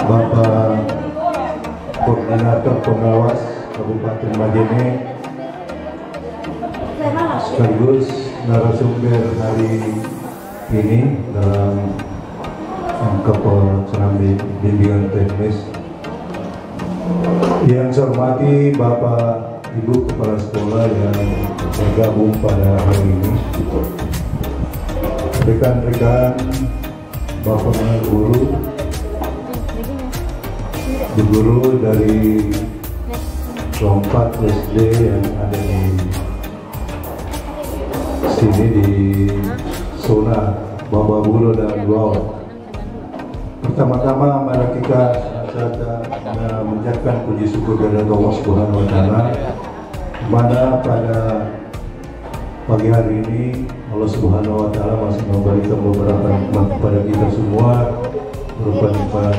Bapak Koordinator Pengawas Kabupaten Majene, sekaligus narasumber hari ini dalam Kepala Bimbingan Teknis. Yang saya hormati Bapak Ibu Kepala Sekolah yang bergabung pada hari ini, rekan-rekan Bapak Guru dari kelompok SD yang ada di sini di zona Bababuro dan Luau. Pertama-tama mari kita mengucapkan puji syukur kepada Allah Subhanahu wa Ta'ala, mana pada pagi hari ini Allah Subhanahu wa Ta'ala masih memberikan beberapa nikmat kepada kita semua, berupa nikmat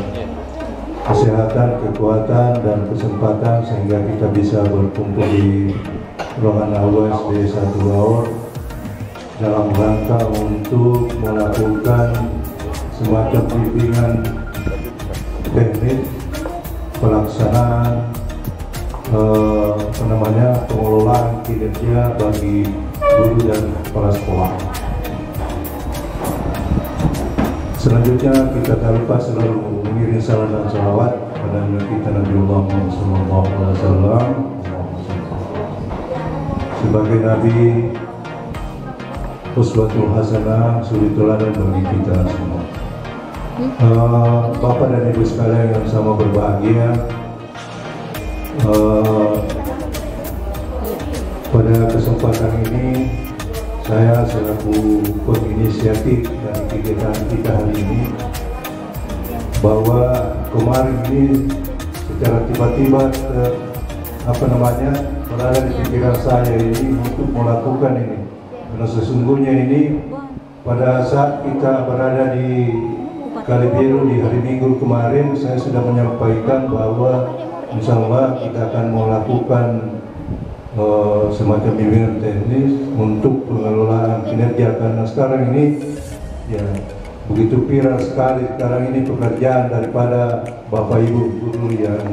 kesehatan, kekuatan, dan kesempatan sehingga kita bisa berkumpul di ruangan AWSD 1 Laor dalam rangka untuk melakukan semacam bimbingan teknik pelaksanaan pengelolaan kinerja bagi guru dan kepala sekolah. Selanjutnya kita tak lupa selalu mengirim salam dan salawat pada Nabi kita Nabiullah Muhammad SAW sebagai Nabi uswatul hasanah, suri teladan bagi kita semua. Bapak dan Ibu sekalian yang sama berbahagia, pada kesempatan ini saya selaku penginisiatif dari kegiatan kita hari ini, bahwa kemarin ini secara tiba-tiba berada di pikiran saya ini untuk melakukan ini, karena sesungguhnya ini pada saat kita berada di Kalibiru di hari Minggu kemarin, saya sudah menyampaikan bahwa insya Allah kita akan melakukan semacam bimbingan teknis untuk pengelolaan kinerja, karena sekarang ini ya begitu viral sekali sekarang ini pekerjaan daripada Bapak Ibu guru yang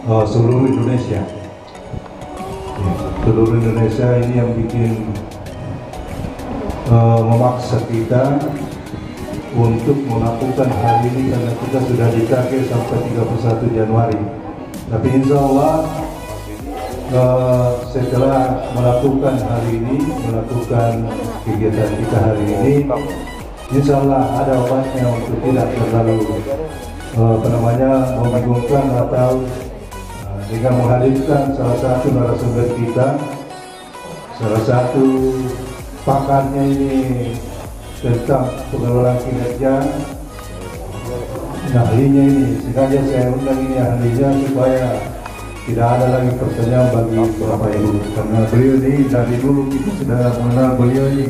seluruh Indonesia. Seluruh Indonesia ini yang bikin memaksa kita untuk melakukan hal ini, karena kita sudah ditarget sampai 31 Januari. Tapi insya Allah setelah melakukan hari ini, melakukan kegiatan kita hari ini, insya Allah ada obatnya untuk tidak terlalu membingungkan atau dengan menghadirkan salah satu narasumber kita, salah satu pakarnya ini tentang pengelolaan kinerja, ahlinya ini. Sengaja saya undang ini ahlinya supaya tidak ada lagi pertanyaan bagi Bapak Ibu, karena beliau ini dari dulu kita sudah mengenal beliau ini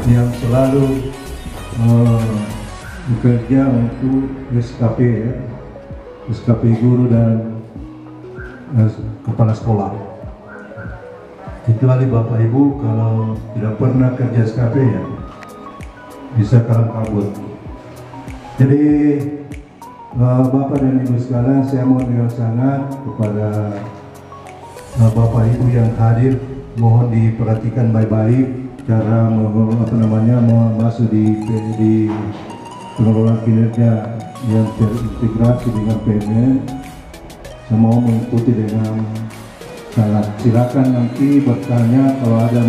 yang selalu bekerja untuk SKP ya, SKP guru dan kepala sekolah. Kecuali Bapak Ibu kalau tidak pernah kerja SKP ya bisa kalang kabut. Jadi Bapak dan Ibu sekalian, saya mohon dengan sangat kepada Bapak Ibu yang hadir, mohon diperhatikan baik-baik cara masuk di pengelolaan kinerja yang terintegrasi dengan PMN. Saya mau mengikuti dengan sangat. Silakan nanti bertanya, kalau ada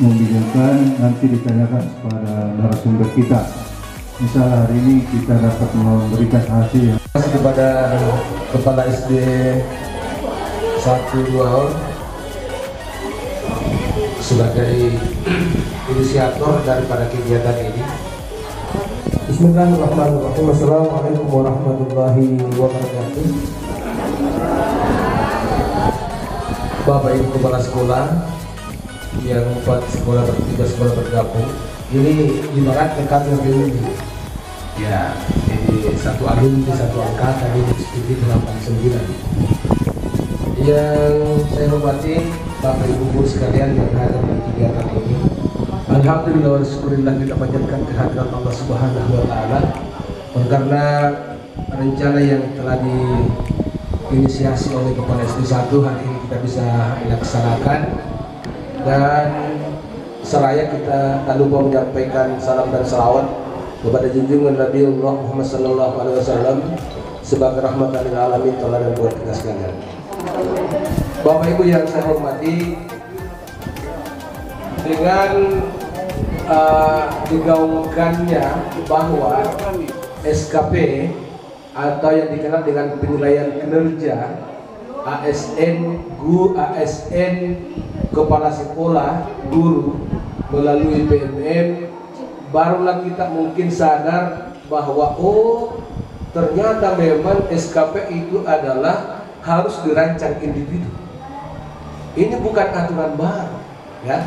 membingungkan nanti ditanyakan kepada narasumber kita. Misalnya hari ini kita dapat memberikan hasil. Terima kasih kepada Kepala SD 1 Luau sebagai inisiator daripada kegiatan ini. Bismillahirrahmanirrahim. Assalamualaikum warahmatullahi wabarakatuh. Bapak Ibu Kepala Sekolah yang 4 sekolah bergabung, ini ibarat kami reuni. Ya, jadi satu alumni, satu angkatan, ini seperti 89. Yang saya hormati Bapak Ibu guru sekalian yang hadir di kegiatan ini, alhamdulillah wa syukurillah, kita panjatkan kehadiran Allah Subhanahu wa Ta'ala, karena rencana yang telah diinisiasi oleh Kepala SD 1 hari ini kita bisa laksanakan. Dan seraya kita tak lupa menyampaikan salam dan salawat kepada junjungan Nabi Muhammad SAW sebagai rahmatan lil alamin dan buat kita sekalian. Bapak Ibu yang saya hormati, dengan digaungkannya bahwa SKP atau yang dikenal dengan penilaian kinerja ASN, ASN, kepala sekolah, guru melalui PMM, barulah kita mungkin sadar bahwa oh ternyata memang SKP itu adalah harus dirancang individu. Ini bukan aturan baru, ya.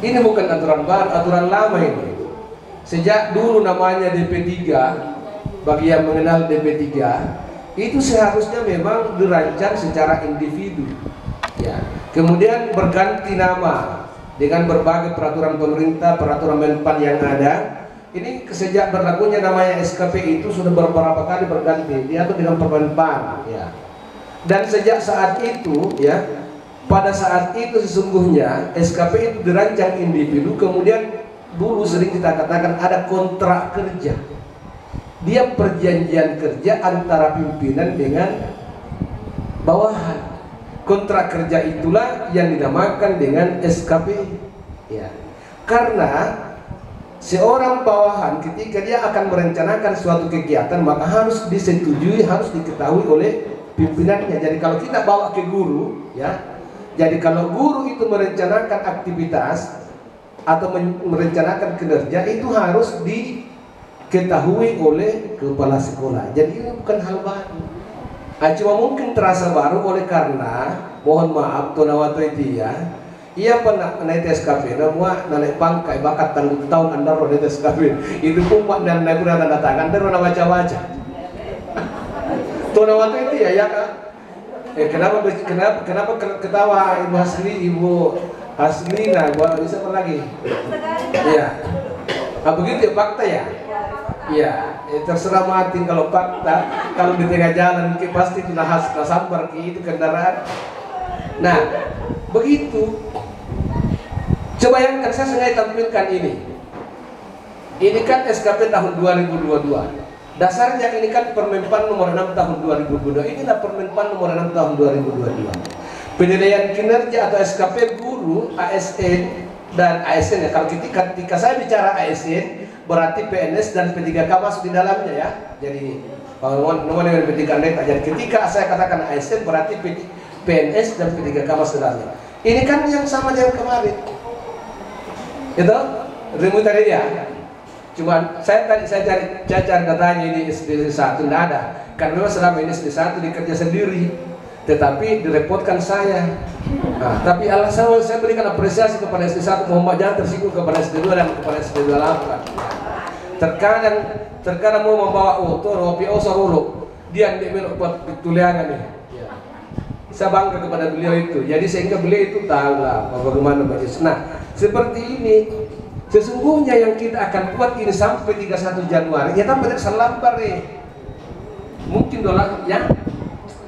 Ini bukan aturan baru, aturan lama ini. Sejak dulu namanya DP3, bagi yang mengenal DP3, itu seharusnya memang dirancang secara individu. Ya. Kemudian berganti nama dengan berbagai peraturan pemerintah, peraturan Menpan yang ada. Ini sejak berlakunya namanya SKP itu sudah beberapa kali berganti, diatur dengan Permenpan. Ya. Dan sejak saat itu, ya. Pada saat itu sesungguhnya SKP itu dirancang individu, kemudian dulu sering kita katakan ada kontrak kerja. Dia perjanjian kerja antara pimpinan dengan bawahan. Kontrak kerja itulah yang dinamakan dengan SKP. Ya. Karena seorang bawahan ketika dia akan merencanakan suatu kegiatan maka harus disetujui, harus diketahui oleh pimpinannya. Jadi kalau kita bawa ke guru, ya. Jadi kalau guru itu merencanakan aktivitas atau merencanakan kinerja itu harus diketahui oleh kepala sekolah. Jadi ini bukan hal baru. Cuma mungkin terasa baru oleh karena mohon maaf Tonawato itu ya. Ia pernah naik SKP, nama naik pangkai bakat tanggung tahun anda naik SKP. Itu pun pak dan naik udah tanda tangan dan udah baca-baca. Tonawato itu ya kan. Kenapa ketawa Ibu Haslina, bisa apa lagi? Iya. Begitu ya fakta ya? Iya. Terserah mati kalau fakta, kalau di tengah jalan pasti itu sambar itu kendaraan. Nah, begitu. Coba bayangkan saya sengaja tampilkan ini. Ini kan SKP tahun 2022. Dasarnya ini kan Permenpan nomor 6 tahun 2022. Inilah Permenpan nomor 6 tahun 2022. Penilaian kinerja atau SKP guru, ASN dan ASN ya. Kalau ketika saya bicara ASN berarti PNS dan P3K masuk di dalamnya ya. Jadi nomor dengan P3K. Jadi ketika saya katakan ASN berarti PNS dan P3K masuk di dalamnya. Ini kan yang sama dengan kemarin. Itu remote tadi ya. Cuma saya cari datanya ini SD 1 tidak ada. Karena memang selama ini SD 1 dikerja sendiri, tetapi direpotkan saya. Nah, tapi alasan saya berikan apresiasi kepada SD 1, Muhammad jangan tersinggung kepada SD 2 dan kepada SD 28. Terkadang mau membawa PO Sarulu, dia tidak buat tuliangan nih. Saya bangga kepada beliau itu. Jadi sehingga beliau itu tahu lah bagaimana bagus. Nah, seperti ini. Sesungguhnya yang kita akan buat ini sampai 31 Januari, ya tanpa terlambat mungkin dolar ya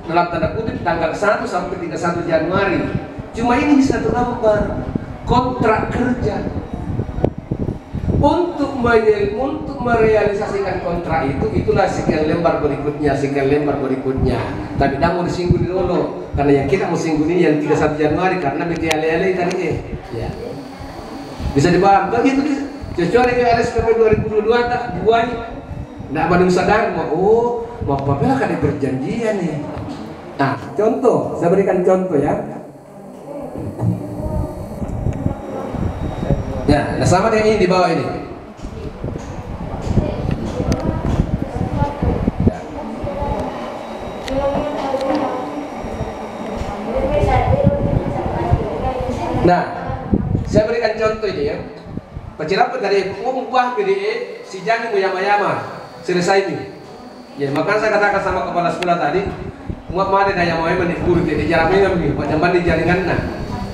dalam tanda kutip tanggal 1 sampai 31 Januari. Cuma ini bisa terlambat kontrak kerja. Untuk merealisasikan kontrak itu, itulah sekian lembar berikutnya. Tapi tidak mau disinggung dulu, karena yang kita mau singgung ini yang 31 Januari karena BTL tadi ya. Bisa dipaham, begitu kecuali ke SKP 2022 tak buahnya tidak banding sadar mau papel akan berjanjian nih. Nah, contoh, saya berikan contoh ya. Ya, sama dengan ini di bawah ini. Nah, saya berikan contoh ini ya. Pacirapat dari upah PDE si jangan yama-yama selesai ini. Ya, makanya saya katakan sama kepala sekolah tadi, muat mana daya mau menikmati di jaramnya begini, macam mana di jaringan nah.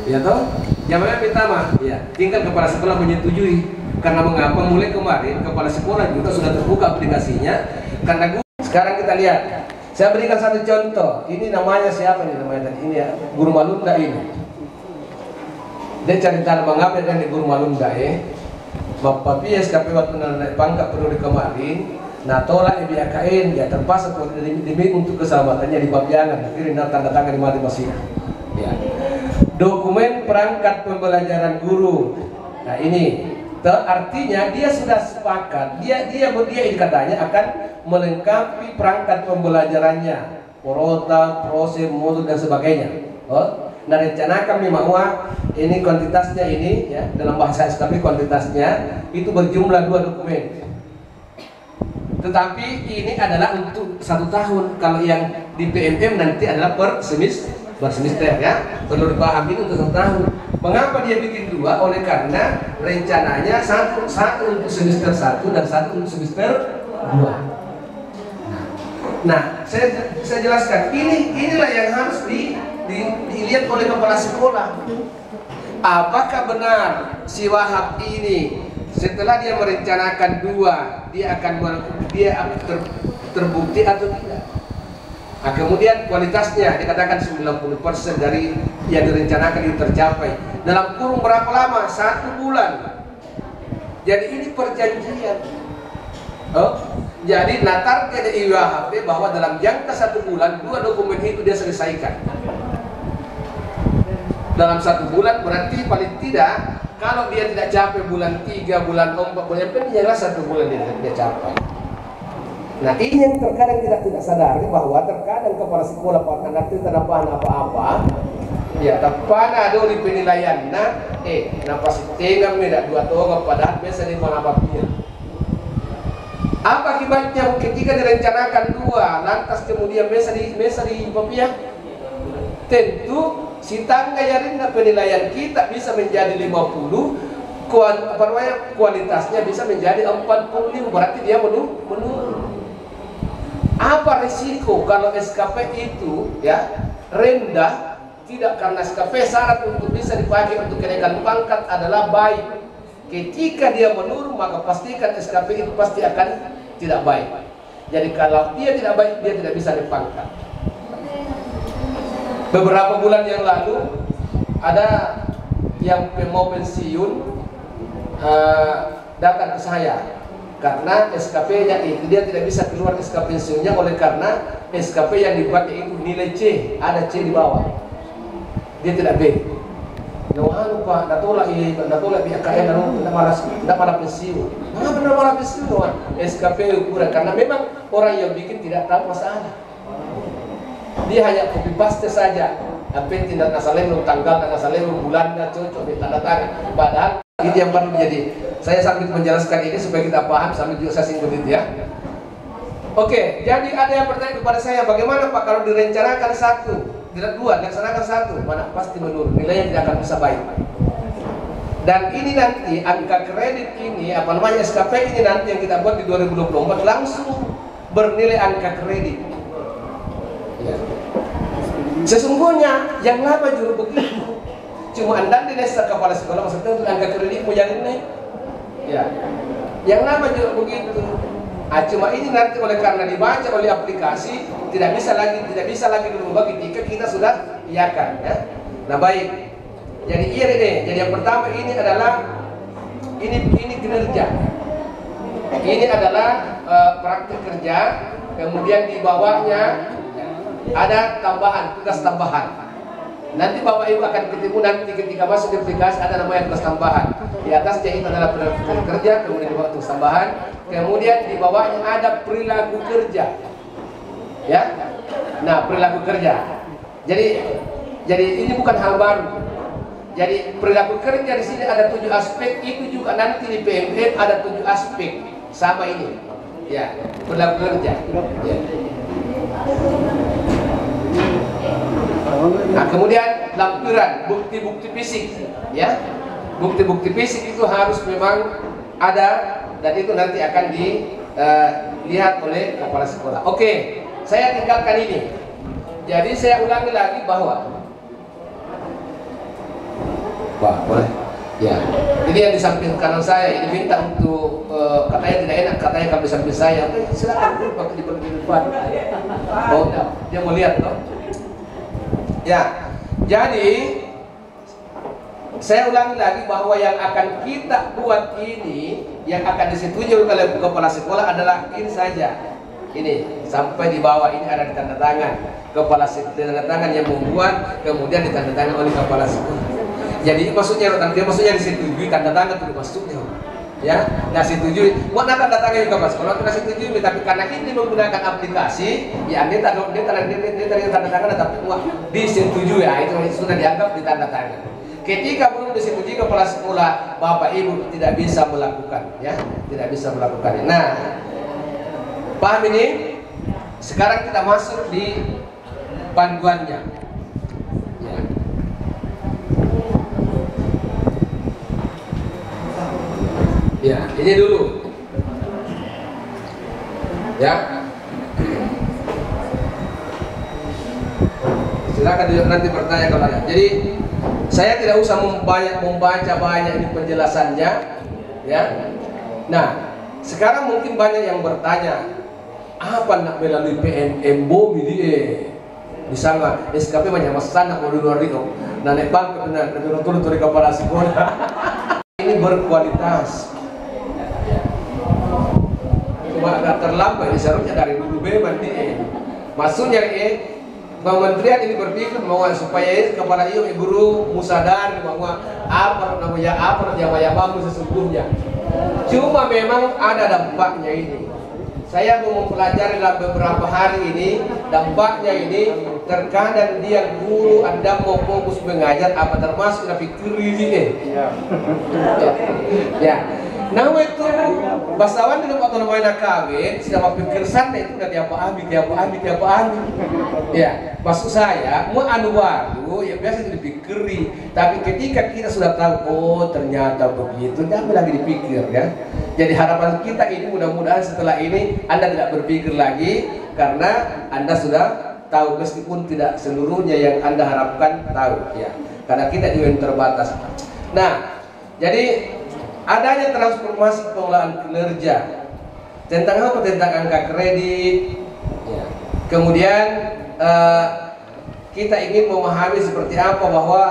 Ya toh, jamannya pertama, ya tinggal kepala sekolah menyetujui. Karena mengapa mulai kemarin kepala sekolah juga sudah terbuka aplikasinya karena Sekarang kita lihat. Saya berikan satu contoh. Ini namanya siapa nih namanya tadi? Ini ya, Guru Malunda ini. Dia cerita mengambil dari Guru Malunda Bapak Pies SKP waktu naik pangkat periode kemarin. Nah tolak EBAKN ya terpaksa demi untuk keselamatannya di Papiangan. Akhirnya tanda tangan di Mati Masih. Ya. Dokumen perangkat pembelajaran guru. Nah ini artinya dia sudah sepakat, dia ini katanya akan melengkapi perangkat pembelajarannya, porota, proses, modul dan sebagainya. Nah rencanakan memang ini kuantitasnya ini ya dalam bahasa SKP kuantitasnya itu berjumlah 2 dokumen. Tetapi ini adalah untuk 1 tahun. Kalau yang di PMM nanti adalah per semester ya, perlu dipahami untuk 1 tahun. Mengapa dia bikin 2? Oleh karena rencananya satu untuk semester 1 dan 1 untuk semester 2. Nah, saya jelaskan. Inilah yang harus dilihat oleh kepala sekolah. Apakah benar si Wahab ini setelah dia merencanakan 2, dia akan terbukti atau tidak? Nah, kemudian kualitasnya dikatakan 90% dari yang direncanakan itu tercapai. Dalam kurun berapa lama? 1 bulan. Jadi ini perjanjian. Jadi target dari IWHP bahwa dalam jangka 1 bulan 2 dokumen itu dia selesaikan. Dalam 1 bulan berarti paling tidak kalau dia tidak capai bulan 3, bulan 4, bulan jelas 1 bulan dia capai. Nah ini yang terkadang tidak sadari bahwa terkadang kepala sekolah pada nanti tidak paham apa-apa. Ya, tapi ada di penilaian. Nah, kenapa sih tengah tidak 2 tahun padahal biasa di mana papanya? Apa akibatnya ketika direncanakan 2, lantas kemudian biasa di papanya? Tentu si tangga yarinda penilaian kita bisa menjadi 50, kualitasnya bisa menjadi 45, berarti dia menurun. Apa risiko kalau SKP itu ya rendah? Tidak, karena SKP syarat untuk bisa dipakai untuk kenaikan pangkat adalah baik. Ketika dia menurun maka pastikan SKP itu pasti akan tidak baik. Jadi kalau dia tidak baik dia tidak bisa dipangkat. Beberapa bulan yang lalu ada yang mau pensiun datang ke saya karena SKP-nya itu dia tidak bisa keluar SKP pensiunnya oleh karena SKP yang dipakai itu nilai C, ada C di bawah, dia tidak B. Pak, datolak BKN tidak pada pensiun. Mengapa tidak pada pensiun? SKP ukuran karena memang orang yang bikin tidak tahu masalah. Dia hanya copy paste saja. Tapi tidak nasalem tanggal, nasalem bulan, cocok di tanda tangan. Padahal ini yang baru menjadi. Saya sambil menjelaskan ini supaya kita paham sambil juga saya singgung itu ya. Oke, jadi ada yang bertanya kepada saya, bagaimana Pak kalau direncanakan 1, tidak 2, dilaksanakan 1, mana pasti menurun, nilainya tidak akan bisa baik. Dan ini nanti angka kredit ini, SKP ini nanti yang kita buat di 2024 langsung bernilai angka kredit. Ya. Sesungguhnya yang lama juga begitu. Cuma anda di desa kepala sekolah maksudnya untuk angka kredit mau jadi naik. Ya. Yang lama juga begitu. Cuma ini nanti oleh karena dibaca oleh aplikasi tidak bisa lagi berubah ketika kita sudah iakan ya. Nah baik. Jadi ini. Jadi yang pertama ini adalah ini kinerja. Ini adalah praktik kerja. Kemudian di bawahnya ada tambahan, tugas tambahan. Nanti Bapak Ibu akan ketemu nanti ketika masuk di aplikasi ada namanya tugas tambahan. Di atasnya itu adalah perilaku kerja, kemudian di bawah tugas tambahan, kemudian di bawahnya ada perilaku kerja. Ya. Nah, perilaku kerja. Jadi ini bukan hal baru. Jadi perilaku kerja di sini ada 7 aspek, itu juga nanti di PMM ada 7 aspek sama ini. Ya, perilaku kerja. Ya. Nah kemudian lampiran bukti-bukti fisik ya, bukti-bukti fisik itu harus memang ada dan itu nanti akan dilihat oleh kepala sekolah. Oke, saya tinggalkan ini. Jadi saya ulangi lagi bahwa boleh ya Jadi yang di samping kanan saya ini minta untuk katanya tidak enak, katanya kalau di samping saya, silakan pakai di depan. Oh, dia mau lihat toh. Ya, jadi saya ulangi lagi bahwa yang akan kita buat ini, yang akan disetujui oleh kepala sekolah adalah ini saja. Ini sampai di bawah ini ada tanda tangan kepala sekolah, tanda tangan yang membuat, kemudian ditandatangan oleh kepala sekolah. Jadi maksudnya disetujui, tanda tangan itu maksudnya. Ya, nggak setujui, mau nak tanda tangan juga mas. Kalau tidak setujui, tapi karena ini menggunakan aplikasi, ya dia tanda tangan, tapi disetujui, ya itu sudah dianggap ditanda tangan. Ketika belum disetujui kepala sekolah, bapak ibu tidak bisa melakukan, ya, tidak bisa melakukannya. Nah, paham ini? Sekarang kita masuk di panduannya. Ya. Ya, ini dulu. Ya. Silakan nanti bertanya kalau ada. Jadi saya tidak usah membaca banyak ini penjelasannya, ya. Nah, sekarang mungkin banyak yang bertanya, apa nak melalui PNM bom ini di sana SKP banyak masalah mau luar itu. Nah, bang benar turun kepala sekolah. Ini berkualitas. Cuma agak terlambat, ini seharusnya dari dulu memang nih. Maksudnya kementerian ini berpikir bahwa supaya kepada guru musadar bahwa apa namanya apa yang bagus sesungguhnya. Cuma memang ada dampaknya ini. Saya mau mempelajari dalam beberapa hari ini dampaknya ini. Terkadang dia guru Anda mau fokus mengajar apa termasuk pikir ini. Ya. Nah itu basawan dalam waktu namanya kawin sudah pikir sana itu udah tiap ambil. Ya, maksud saya mau anu baru ya biasa dipikiri, tapi ketika kita sudah tahu oh ternyata begitu, jangan lagi dipikir ya. Jadi harapan kita ini mudah-mudahan setelah ini Anda tidak berpikir lagi karena Anda sudah tahu meskipun tidak seluruhnya yang Anda harapkan tahu ya. Karena kita juga terbatas. Nah, jadi adanya transformasi pengelolaan kinerja tentang apa? Tentang angka kredit ya. Kemudian kita ingin memahami seperti apa bahwa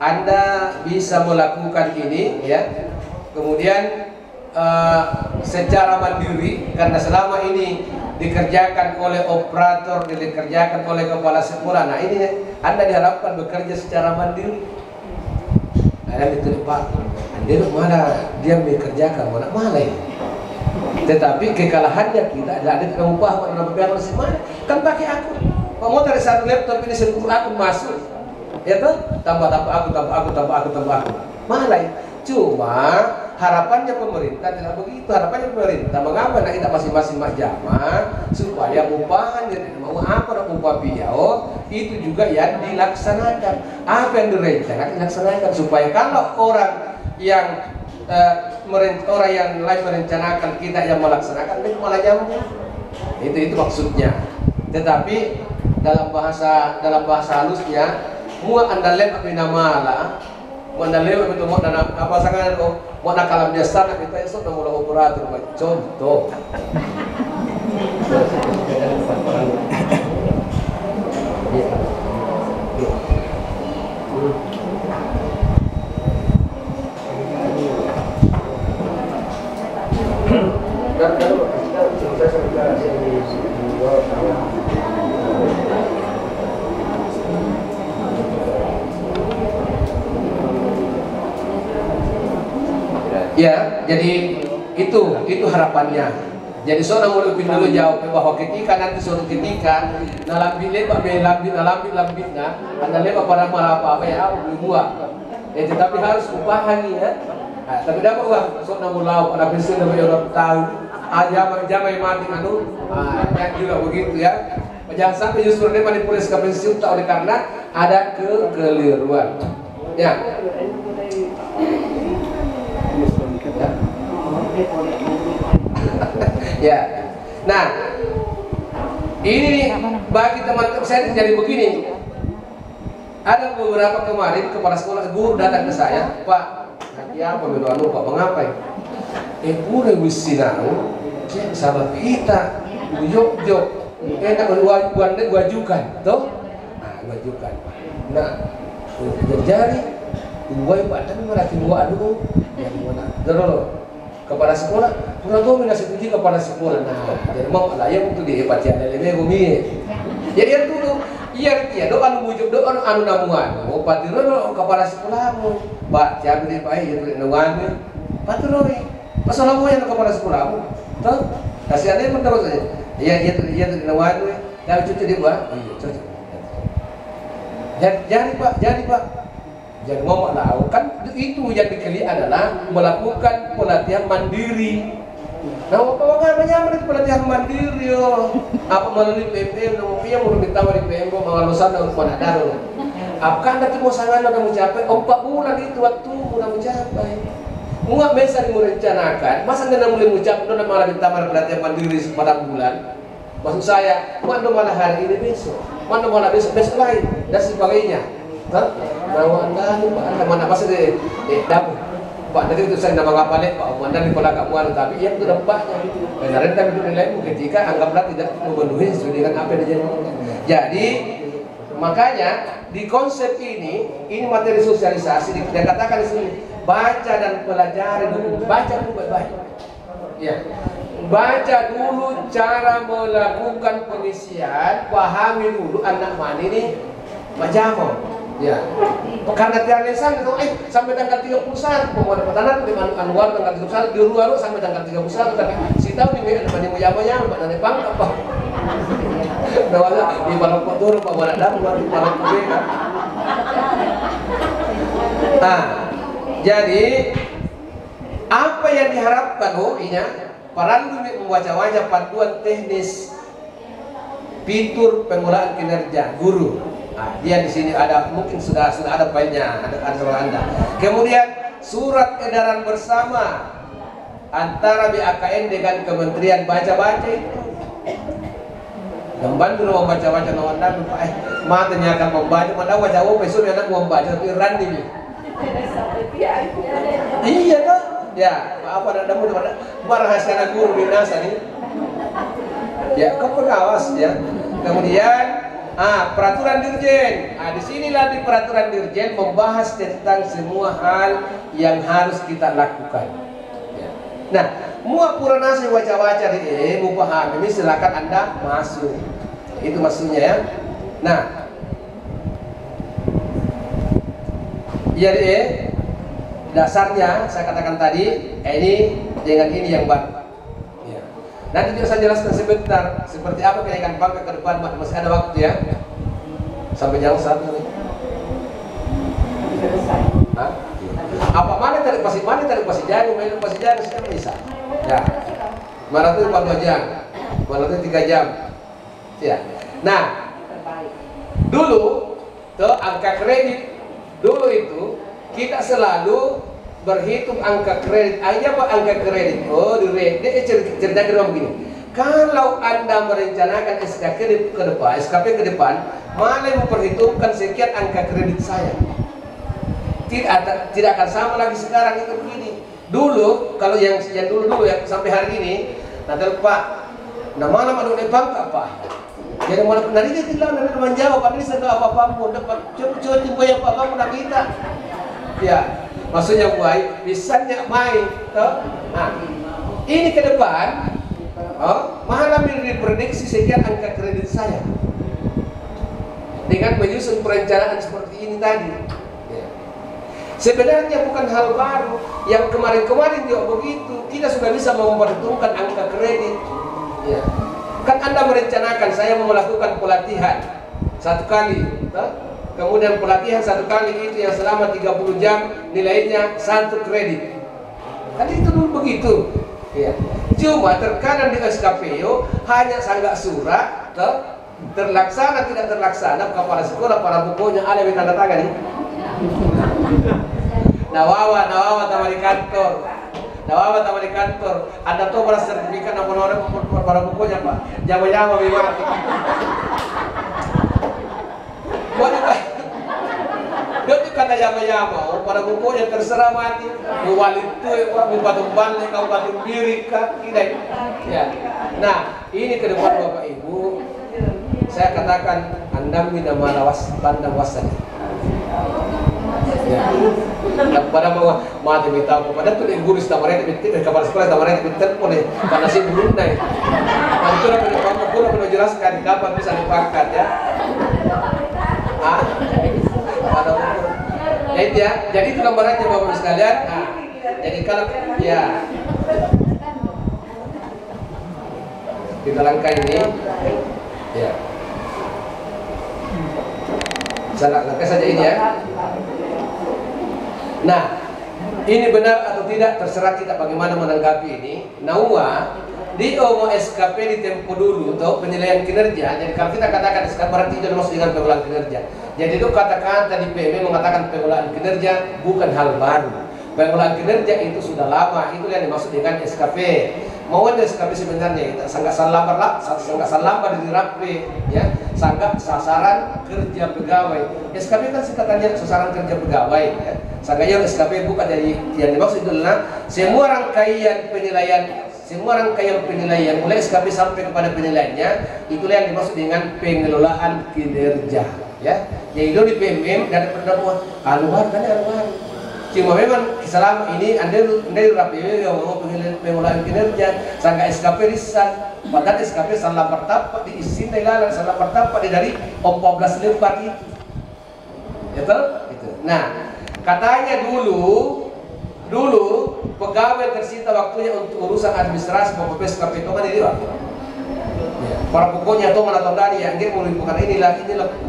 Anda bisa melakukan ini ya. Kemudian secara mandiri karena selama ini dikerjakan oleh operator, dikerjakan oleh kepala sekolah. Nah ini Anda diharapkan bekerja secara mandiri. Nah itu Pak, dia mana dia bekerjakan mana ya. Tetapi kekalahannya kita adalah ada upah mana berapa sih mana? Kan pakai akun. Mau dari satu laptop ini 10 akun masuk, ya tuh tambah akun. Mana ya? Cuma harapannya pemerintah tidak begitu. Harapannya pemerintah mengapa nak kita masing-masing majama supaya upahan yang mau apa upah piau itu juga yang dilaksanakan. Apa yang direncanakan dilaksanakan supaya kalau orang yang orang yang lain merencanakan kita yang melaksanakan itu malah nyambung. Itu maksudnya. Tetapi dalam bahasa halusnya mua anda lem abinamala mandalema itu mau dana apa sangat mau nakalam biasa nak kita esok mula operator contoh. Ya, jadi itu harapannya. Jadi seorang murid dulu jawab bahwa ketika nanti suatu ketika nalambit lambitna, anda lebar pada malah apa ya buah. Tetapi harus upahani ya. Nah, tapi dapat uang seorang mulau ada pensiun dari orang tahu. Jamai mati yang juga begitu ya. Jangan sampai justru dia manipulasi ke pensiun tak oleh karena ada kekeliruan. Ya. Ya. Nah, ini bagi teman-teman saya jadi begini. Ada beberapa kemarin kepala sekolah guru datang ke saya, Pak, Ya apa menurut anu Pak mengapa? Pura wisinau, cek sahabat kita, jok, enak wajukan, toh? Nah, wajukan. Nah, jadi uai Pak dan melatih dua anu yang mana? Dulu kepala sekolah, kurang tahu minat setuju kepala sekolah. Nah, jadi mau lah yang itu dihepati ada lebih bumi. Jadi yang dulu, iya doa anu bujuk doa anu namungan. Oh pati dulu kepala sekolahmu, Pak jangan di Pak itu namungan. Pati dulu, masalah mau yang kepala sekolahmu, tahu? Kasih ada yang mendapat saja. Iya itu namungan. Kalau cucu dia buat, iya cucu. Jadi Pak. Jadi ngomong lah, kan itu yang dikali adalah melakukan pelatihan mandiri. Nah, apa namanya pelatihan mandiri yo? Apa melalui PMM, namanya mau minta dari PMM, mau lulusan dan mana daru. Apakah anda mau sangat anda mencapai? 4 bulan itu waktu mudah mencapai. Muak mesa direncanakan, masa anda mulai mencapai, anda malah minta pelatihan mandiri pada bulan. Maksud saya, mana malah hari ini besok, mana malah besok lain dan sebagainya. Nama anda ni Pak, mana pasal dapur Pak nanti itu saya nama ngapain Pak anda di pola kamu tapi yang itu dampaknya karena tapi itu nilai ketika anggaplah tidak memenuhi sesuai dengan apa yang dijanjikan. Jadi makanya di konsep ini materi sosialisasi dikatakan di sini baca dan pelajari dulu, baca dulu baik-baik ya, baca dulu cara melakukan pengisian, pahami dulu anak mana ini macam ya, karena tiap lesan itu, sampai tanggal 31 pemuda petanan di Anwar tanggal 31 di luar sampai tanggal 31 tapi si tahu nih ada banyak mujamanya, mbak nane pang apa? Dawala di balok motor, pak balak dam, di balok kubeka. Nah, jadi apa yang diharapkan para alumni membaca-baca panduan teknis fitur pengelolaan kinerja guru. Nah, dia di sini ada mungkin sudah ada banyak ada soal Anda. Kemudian surat edaran bersama antara BAKN dengan Kementerian baca-baca itu. Membantu membaca-baca nama Anda, matanya akan membaca, mana baca besok anak mau membaca tapi ran ini. Iya kan? Ya, apa ada barang hasil guru di NASA nih. Ya, kau pengawas ya. Kemudian peraturan dirjen. Di sinilah di peraturan dirjen membahas tentang semua hal yang harus kita lakukan. Ya. Nah, muak puranasa baca-baca mau paham ini silakan Anda masuk. Itu maksudnya ya. Nah, jadi dasarnya saya katakan tadi ini dengan ini yang baru. Nanti juga saya jelaskan sebentar seperti apa kenaikan pangkat ke depan, masih ada waktu ya. Sampai jam 1 nih. Apa mana tarik pasti jago, main pasti jago sekarang bisa. Ya. Mana tuh 2 jam, mana tuh 3 jam. Ya. Nah, dulu tuh angka kredit dulu itu kita selalu berhitung angka kredit aja Pak, angka kredit. Oh, dia cerita begini. Kalau Anda merencanakan SKP ke depan, malah memperhitungkan sekian angka kredit saya. Tidak akan sama lagi sekarang itu begini. Dulu kalau yang dulu ya sampai hari ini, nanti Pak, nama anu pangkat Pak. Jadi malah dari dia tidak menjawab, padahal saya apa-apa pun dapat coba yang apa-apa pun kita. Ya. Maksudnya buai, bisanya main. Nah, ini ke depan, malah diprediksi sekian angka kredit saya dengan menyusun perencanaan seperti ini tadi. Ya. Sebenarnya bukan hal baru. Yang kemarin-kemarin juga begitu. Kita sudah bisa memperhitungkan angka kredit. Ya. Kan Anda merencanakan saya mau melakukan pelatihan 1 kali. Kemudian pelatihan 1 kali itu yang selama 30 jam nilainya 1 kredit. Kan itu dulu begitu. Ya. Cuma terkadang di SKPU hanya sanggak surat terlaksana tidak terlaksana kepala sekolah para bukunya ada yang tanda tangan nih. Nawawa tamu di kantor. Nawawa tamu di kantor. Anda tuh beras sertifikat nama para bukunya Pak. Jama-jama memang. Dia kata yama-yama, pada pokoknya terserah mati. Buwali itu, bupatung balik, kau patung birik, tidak. Ya. Nah, ini ke depan Bapak Ibu, saya katakan Anda mina malawas pandang wasani. Ya. Pada mau mati minta pada tuh guru tamarnya bitin kepala sekolah tamarnya bitin boleh karena si belum naik. Itu udah perlu jelaskan kapan bisa dipakai ya. Pada umur. Ya itu ya. Jadi itu gambarannya Bapak sekalian. Nah, jadi kalau ya kita langkah ini ya. Saya langkah saja ini ya. Nah, ini benar atau tidak terserah kita bagaimana menanggapi ini. Nawa di OMO SKP di tempo dulu atau penilaian kinerja. Jadi kalau kita katakan SKP berarti itu maksud dengan pengelolaan kinerja. Jadi itu kata-kata di PM mengatakan pengelolaan kinerja bukan hal baru. Pengelolaan kinerja itu sudah lama. Itu yang dimaksud dengan SKP. Mau ada SKP sebenarnya itu sangat salambar di rapi ya, sangat sasaran kerja pegawai. SKP kan singkatannya sasaran kerja pegawai ya. Sangatnya SKP bukan dari yang dimaksud itu adalah semua rangkaian penilaian mulai SKP sampai kepada penilaiannya itulah yang dimaksud dengan pengelolaan kinerja ya. Yaitu di PMM dan pendapat anuar kan anuar. Cuma memang selama ini anda rapi yang mau pengelolaan kinerja sangka SKP riset padahal SKP salah pertapa diisi dengan salah pertapa dari 14 lembar itu ya toh? Gitu. Nah katanya dulu pegawai tersita waktunya untuk urusan administrasi maupun SKP itu kan ini waktu ya. Para pokoknya itu mana dari yang dia bukan inilah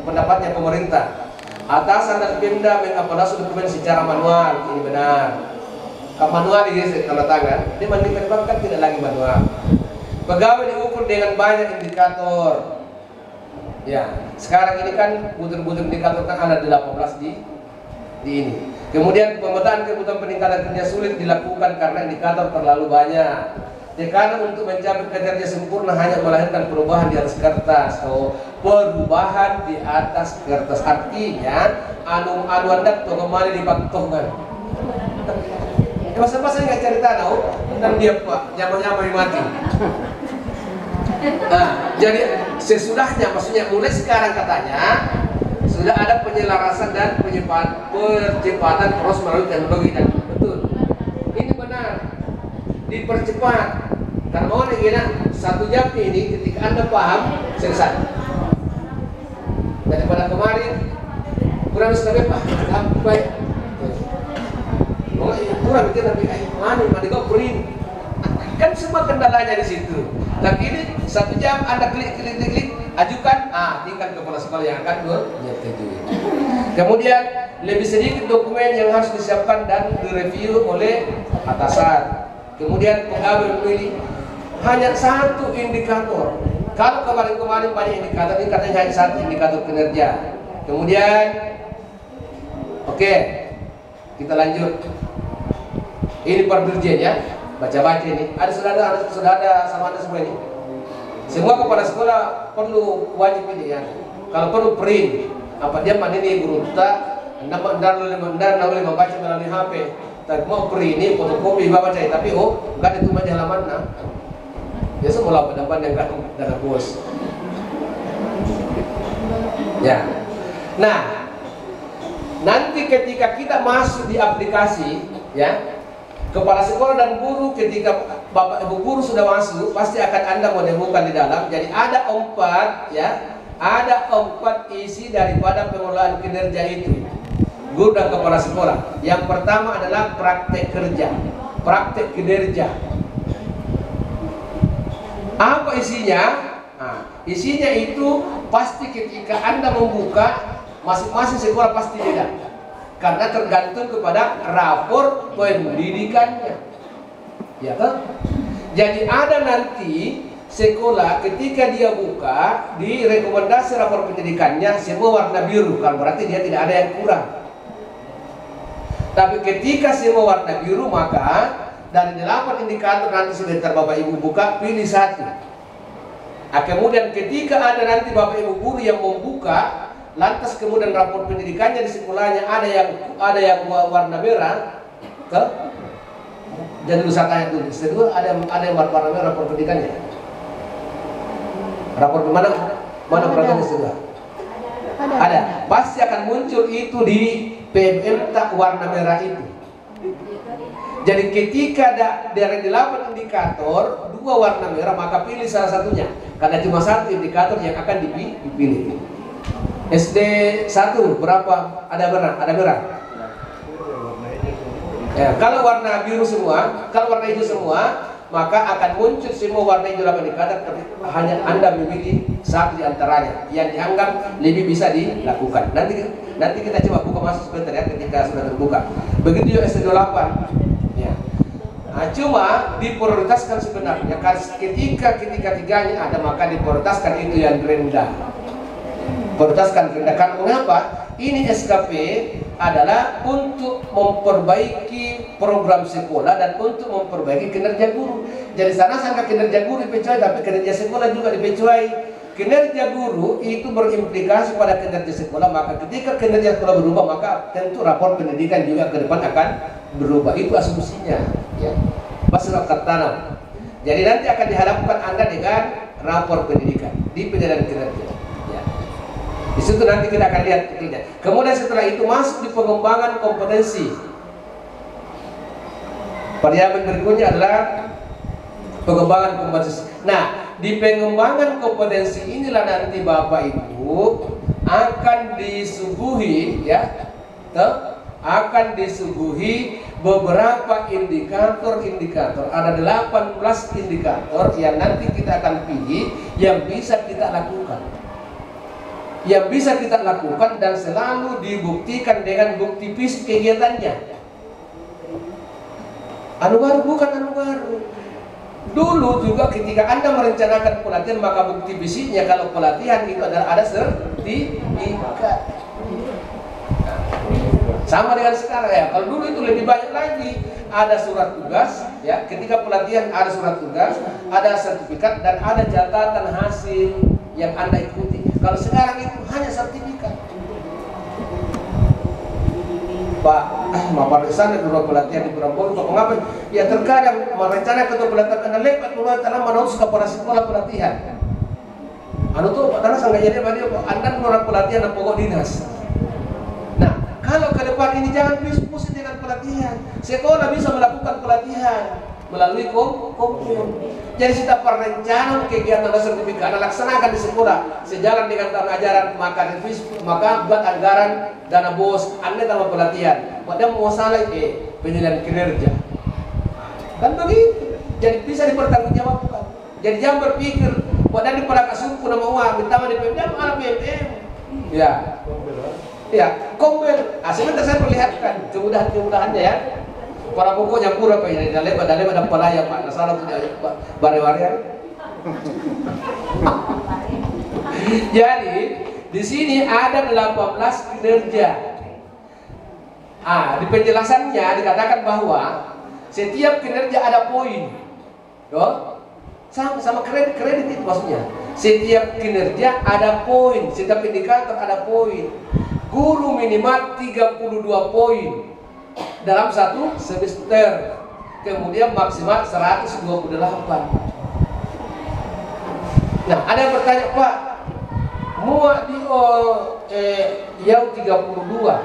pendapatnya pemerintah. Atasan dan Pemda mengupload dokumen secara manual, ini benar. Kalau manual ini tanda tangan, dia kan tidak lagi manual. Pegawai diukur dengan banyak indikator. Ya, sekarang ini kan butir-butir indikator kan ada 18 di ini. Kemudian pemetaan kebutuhan peningkatan kerja sulit dilakukan karena indikator terlalu banyak. Tekanan untuk mencapai kerja sempurna hanya melahirkan perubahan di atas kertas atau perubahan di atas kertas artinya anu anda tuh kembali dipantaukan. Masa-masa nggak cerita tahu tentang dia pak nyaman mati. Nah, jadi sesudahnya maksudnya mulai sekarang katanya sudah ada penyelarasan dan percepatan proses melalui teknologi dan betul. Ini benar dipercepat. Karena mau gina 1 jam ini ketika anda paham selesai. Daripada kemarin kurang sekali pak, baik. Kurang mikir tapi mana kau print. Kan semua kendalanya di situ. Tapi ini 1 jam anda klik, ajukan, tinggal kepala sekolah yang akan menyetujui. Kemudian lebih sedikit dokumen yang harus disiapkan dan direview oleh atasan. Kemudian pegawai memilih hanya 1 indikator. Kalau kemarin-kemarin banyak indikator, ini katanya hanya 1 indikator kinerja. Kemudian, oke, kita lanjut. Ini per dirjen ya, baca-baca ini. Sudah ada sama anda semua ini. Semua kepala sekolah perlu wajib ini ya. Kalau perlu print, apa dia ini guru tak, anda boleh membaca melalui HP. Tak mau print ini fotokopi baca tapi nggak ada tuh di halaman nah. Ya semua pendapat yang nggak ada bos. Ya. Nah, nanti ketika kita masuk di aplikasi, ya, kepala sekolah dan guru ketika bapak ibu guru sudah masuk, pasti akan anda menemukan di dalam. Jadi ada 4, ya, ada 4 isi daripada pengelolaan kinerja itu. Guru dan kepala sekolah. Yang pertama adalah praktek kerja, praktek kinerja. Apa isinya? Nah, isinya itu pasti ketika anda membuka masing-masing sekolah pasti beda, karena tergantung kepada rapor pendidikannya, ya kan? Jadi ada nanti sekolah ketika dia buka di rekomendasi rapor pendidikannya semua warna biru, kan berarti dia tidak ada yang kurang. Tapi ketika semua warna biru maka dari 8 indikator nanti sebentar bapak ibu buka pilih 1. Nah, kemudian ketika ada nanti bapak ibu guru yang membuka lantas kemudian rapor pendidikannya di sekolahnya ada yang warna merah, jadi lu tanya dulu, kedua ada yang warna merah rapor pendidikannya. Rapor mana peraturan kedua? Ada. Pasti akan muncul itu di PMM tak warna merah itu. Jadi ketika dari 8 indikator 2 warna merah, maka pilih salah satunya. Karena cuma satu indikator yang akan dipilih. SD 1 berapa? Ada merah. Ya, kalau warna biru semua, kalau warna hijau semua, maka akan muncul semua warna hijau 8 indikator, tapi hanya Anda memilih satu di antaranya yang dianggap lebih bisa dilakukan. Nanti kita coba buka masuk sebentar ya, ketika sudah terbuka. Begitu juga SD 8. Ya. Nah, cuma diprioritaskan sebenarnya ketika tiganya ada, maka diprioritaskan itu yang rendah. Prioritaskan rendah. Karena mengapa? Ini SKP adalah untuk memperbaiki program sekolah dan untuk memperbaiki kinerja guru. Jadi sana sangka kinerja guru dipecuai, tapi kinerja sekolah juga dipecuai. Kinerja guru itu berimplikasi pada kinerja sekolah, maka ketika kinerja sekolah berubah, maka tentu rapor pendidikan juga ke depan akan berubah. Itu asumsinya, ya. Masyarakat tanam. Jadi nanti akan dihadapkan Anda dengan rapor pendidikan di penilaian kinerja. Ya. Di situ nanti kita akan lihat kinerja. Kemudian setelah itu masuk di pengembangan kompetensi. Variabel berikutnya adalah pengembangan kompetensi. Nah, di pengembangan kompetensi inilah nanti Bapak Ibu akan disuguhi, ya, akan disuguhi beberapa indikator. Ada 18 indikator yang nanti kita akan pilih yang bisa kita lakukan. Yang bisa kita lakukan dan selalu dibuktikan dengan bukti fisik kegiatannya. Anu baru bukan anu baru. Dulu juga ketika Anda merencanakan pelatihan, maka bukti fisiknya kalau pelatihan itu adalah ada sertifikat. Sama dengan sekarang ya. Kalau dulu itu lebih banyak lagi, ada surat tugas, ya. Ketika pelatihan ada surat tugas, ada sertifikat dan ada catatan hasil yang Anda ikuti. Kalau sekarang itu hanya sertifikat. Pak, Bapak Resana dulu pelatihan di Purwokerto, untuk mengapa? Ya terkadang merencanakan untuk pelatihan karena lepas keluar tanah menurut kepala sekolah pelatihan. Anu tuh karena sangat jadi apa dia? Anda menurut pelatihan dan pokok dinas. Nah, kalau ke depan ini jangan pusing dengan pelatihan. Sekolah bisa melakukan pelatihan melalui komputer. Jadi setiap perencanaan kegiatan dan sertifikat Anda laksanakan di sekolah sejalan dengan tahun ajaran, maka buat anggaran dana bos Anda dalam pelatihan. Padahal mau salah penilaian kinerja. Kan begitu. Jadi bisa dipertanggungjawabkan. Jadi jangan berpikir padahal di pelaka suku nama uang, ditambah di PMM ala PMM. Ya. Ya, kombel. Sebentar saya perlihatkan kemudahan-kemudahannya ya. Para pokoknya pura Pak ini dalem ada pelaya Pak. Nasalah punya bare-bare. Jadi di sini ada 18 kinerja. Di penjelasannya dikatakan bahwa setiap kinerja ada poin. Sama kredit itu maksudnya. Setiap kinerja ada poin, setiap indikator ada poin. Guru minimal 32 poin dalam satu semester, kemudian maksimal 128. Nah, ada yang bertanya, Pak, muat di Yau 32,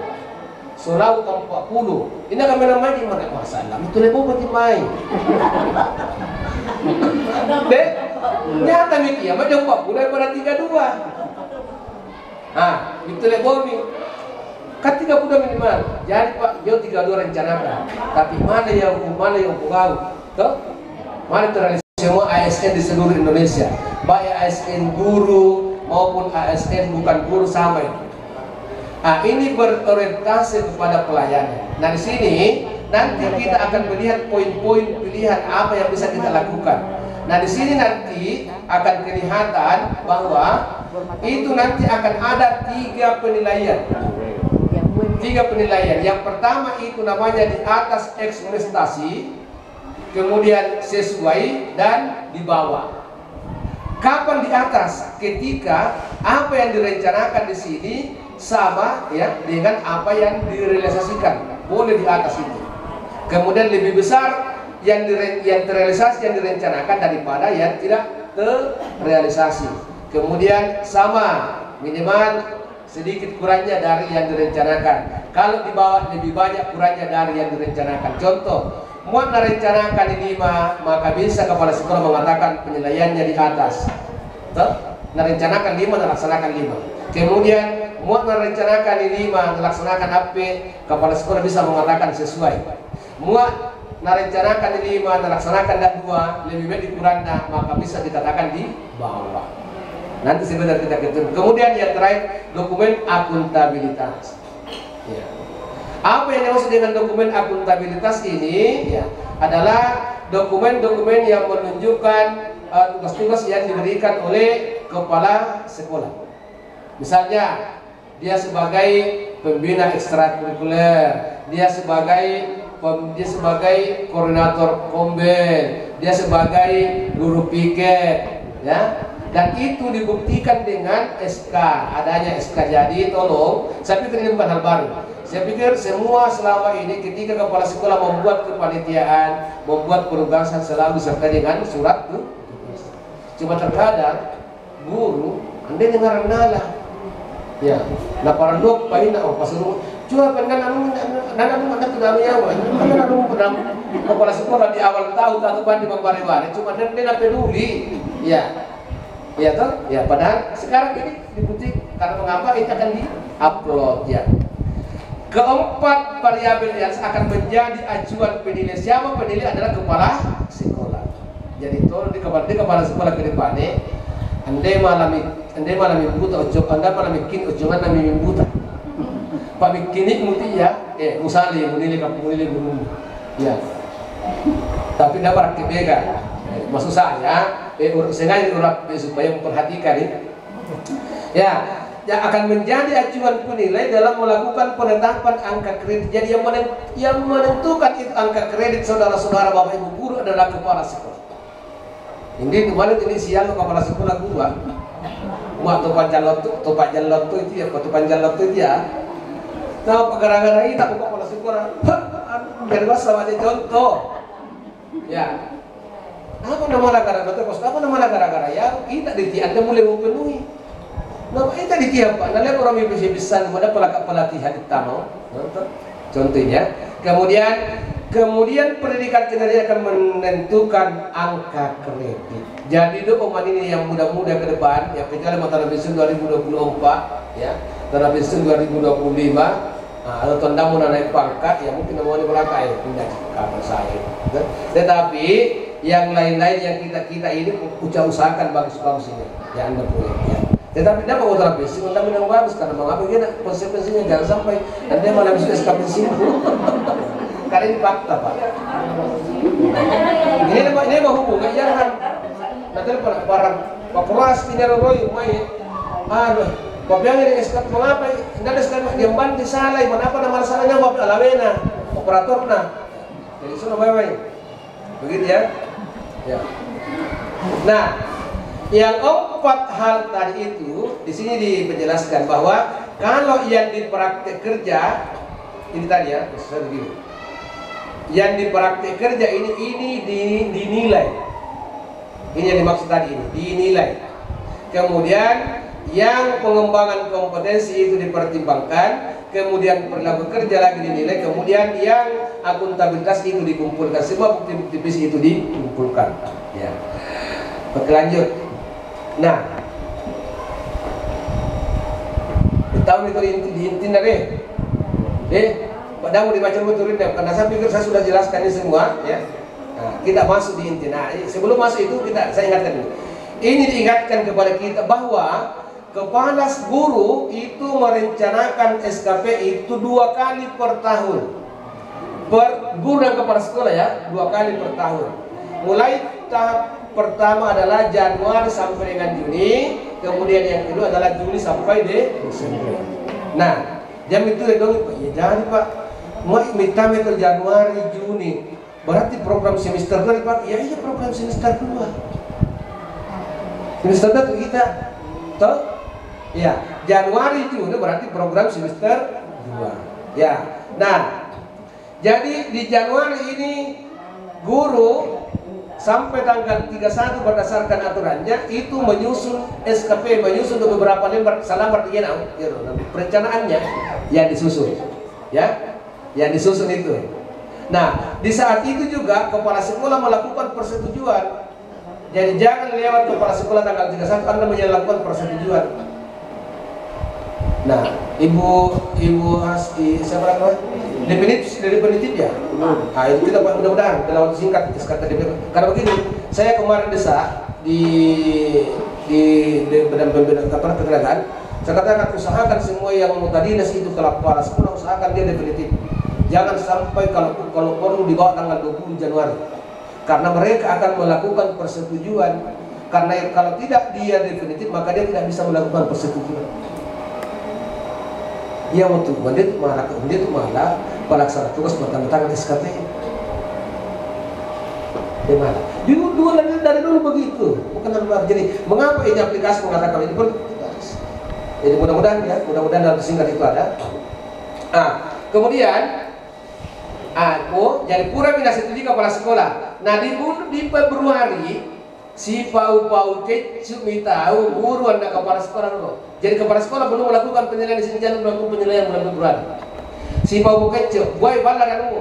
Solau 40, ini akan menamai di mana masalah? Itu lebih bagi main. Deh, nyata miki ya, macam 40 daripada 32. Itu lebih kan 30 minimal. Jadi Pak, Yau 32 rencanakan. Tapi mana yang pegawai? Mana terrealisasi semua ASN di seluruh Indonesia, baik ASN guru maupun ASN bukan guru sama itu. Ini berorientasi kepada pelayanan. Nah di sini nanti kita akan melihat poin-poin pilihan apa yang bisa kita lakukan. Nah di sini nanti akan kelihatan bahwa itu nanti akan ada 3 penilaian. 3 penilaian. Yang pertama itu namanya di atas ekspektasi, kemudian sesuai dan di bawah. Kapan di atas? Ketika apa yang direncanakan di sini sama ya dengan apa yang direalisasikan, boleh di atas itu. Kemudian lebih besar yang terrealisasi, yang direncanakan daripada yang tidak terrealisasi. Kemudian sama minimal sedikit kurangnya dari yang direncanakan. Kalau di bawah lebih banyak kurangnya dari yang direncanakan. Contoh, muat merencanakan 5, maka bisa kepala sekolah mengatakan penilaiannya di atas. Merencanakan 5, melaksanakan 5. Kemudian muat merencanakan 5, melaksanakan AP, kepala sekolah bisa mengatakan sesuai. Muat merencanakan 5, melaksanakan 2, lebih baik dikurangkan, maka bisa dikatakan di bawah. Nanti sebentar kita ketemu. Kemudian yang terakhir, dokumen akuntabilitas. Ya. Apa yang dimaksud dengan dokumen akuntabilitas ini? Ya, adalah dokumen-dokumen yang menunjukkan tugas-tugas yang diberikan oleh kepala sekolah. Misalnya, dia sebagai pembina ekstrakurikuler, dia sebagai koordinator komben, dia sebagai guru piket, ya. Dan itu dibuktikan dengan SK, adanya SK. Jadi tolong, saya pikir ini bukan hal baru. Saya pikir semua selama ini ketika kepala sekolah membuat kepanitiaan, membuat penugasan selalu serta dengan surat tuh. Cuma terkadang guru, anda dengar nala, ya, nah para dok, pak ina, oh pasal cuma kan anu tidak nyawa, kan kepala sekolah di awal tahun atau di membari-bari, cuma dia tidak peduli, ya. Ya toh, ya padahal sekarang ini dibukti karena mengapa itu akan di-upload ya. Keempat variabel yang akan menjadi acuan penilai, siapa penilai adalah kepala sekolah. Jadi tolong di kepala sekolah ke depan andai malam buta ojok, anda malam bikin ojongan nami buta. Pak bikin muti ya, musali menilai guru. Ya. Tapi dapat kebega. Maksud saya, sengaja supaya memperhatikan ya, yang akan menjadi acuan penilai dalam melakukan penetapan angka kredit. Jadi yang menentukan itu angka kredit saudara-saudara bapak ibu guru adalah kepala sekolah. Ini kemarin ini siang kepala sekolah gua, topan jalot itu ya, topan jalot itu ya. Nah, gara-gara itu aku kepala sekolah, biar gua sama aja contoh, ya. Apa nama gara-gara ya kita di Anda mulai memenuhi. Nama kita di tiap Pak. Nanti orang bisa pada pelatihan utama. Contohnya, kemudian pendidikan kinerja akan menentukan angka kredit. Jadi dokumen ini yang muda-muda ke depan, ya kecuali tahun 2024, ya tahun 2025. Atau tanda mau naik pangkat, ya mungkin mau berangkat ya pindah ke kamar saya. Tetapi yang lain-lain yang kita ini usahakan bagus-bagus ini, ya Anda boleh. Ya. Tetapi dapat utara besi, Anda yang bagus karena mengapa kita konsekuensinya jangan sampai Anda malah bisa SKP simpul. Karena ini fakta Pak. Ini mau hubungan jangan. Nanti para kelas tidak roy main. Aduh. Bapak yang SK mengapa? Tidak SK diamban di salah, kenapa nama salahnya bapak alawena operatorna. Jadi sudah baik. Begitu ya. Ya. Nah, yang 4 hal tadi itu di sini dijelaskan bahwa kalau yang di praktek kerja ini tadi ya, begini. Yang di praktek kerja ini dinilai. Ini yang dimaksud tadi ini, dinilai. Kemudian yang pengembangan kompetensi itu dipertimbangkan, kemudian perilaku kerja lagi dinilai, kemudian yang akuntabilitas itu dikumpulkan, semua bukti-bukti fisik itu dikumpulkan. Ya. Oke lanjut. Nah, tahu itu diintin dari, padahal mau dibaca betul ini, karena saya pikir saya sudah jelaskan ini semua. Ya. Nah, kita masuk di inti. Nah, sebelum masuk itu saya ingatkan dulu. Ini diingatkan kepada kita bahwa kepala guru itu merencanakan SKP itu 2 kali per tahun. Per guru dan kepala sekolah ya, 2 kali per tahun. Mulai tahap pertama adalah Januari sampai dengan Juni, kemudian yang kedua adalah Juli sampai Desember. Nah, jam itu dong, ya jangan Pak, mau minta meter Januari Juni, berarti program semester 2 Pak? Ya iya program semester 2. Semester 2 kita, toh? Ya, Januari itu berarti program semester 2. Ya. Nah, jadi di Januari ini guru sampai tanggal 31 berdasarkan aturannya itu menyusun SKP, menyusun beberapa lembar salamar perencanaannya yang disusun. Ya. Yang disusun itu. Nah, di saat itu juga kepala sekolah melakukan persetujuan. Jadi jangan lewat kepala sekolah tanggal 31 Anda melakukan persetujuan. Nah, Ibu siapa namanya? Definitif ya. Nah, itu kita mudah-mudahan dalam waktu singkat SKT definitif. Karena begini, saya kemarin desa di badan ketenagaan, saya katakan usahakan semua yang mau dinas itu kalau kepala sekolah usahakan dia definitif. Jangan sampai kalau perlu dibawa tanggal 20 Januari. Karena mereka akan melakukan persetujuan. Karena kalau tidak dia definitif maka dia tidak bisa melakukan persetujuan. Dia untuk dia itu malah pelaksana tugas bertanda-tangan SKT. Dia malah. Dari dulu begitu, bukan luar. Jadi mengapa ini aplikasi mengatakan ini perlu? Jadi mudah-mudahan ya, mudah-mudahan dalam singkat itu ada. Kemudian jadi pura minat setuju kepala sekolah. Nah di Februari si Pau Kecu tahu guru anda kepala sekolah dulu. Jadi kepala sekolah belum melakukan penilaian di sini, jangan melakukan penilaian bulan Februari. Si Pau Kecu, boy bala kamu.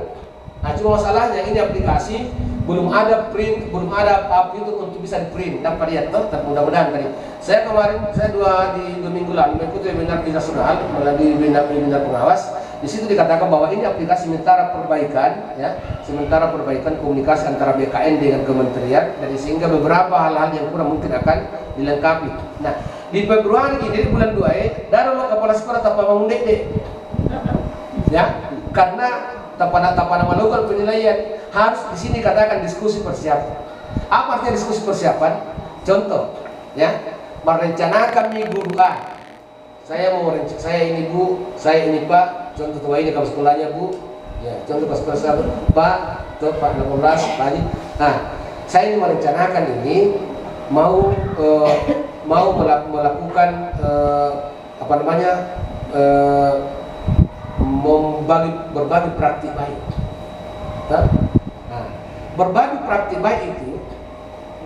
Nah cuma masalahnya ini aplikasi belum ada print, belum ada apa itu untuk bisa di print. Dapat lihat toh, mudah-mudahan tadi. Saya kemarin di 2 minggu lalu mengikuti webinar nasional melalui webinar pengawas. Di situ dikatakan bahwa ini aplikasi sementara perbaikan, ya, sementara perbaikan komunikasi antara BKN dengan kementerian, dan sehingga beberapa hal-hal yang kurang mungkin akan dilengkapi. Nah, di Februari ini bulan 2 dalam kepala sekolah tanpa mengundek deh, ya, karena tanpa melakukan penilaian harus di sini katakan diskusi persiapan. Apa artinya diskusi persiapan? Contoh, ya, merencanakan minggu A. Saya ini Bu, saya ini Pak. Contoh tua ini kalau sekolahnya Bu, ya contoh pas sekolah Pak, tuh Pak 16 tadi. Nah, saya ini merencanakan ini mau melakukan berbagi praktik baik. Nah, berbagi praktik baik itu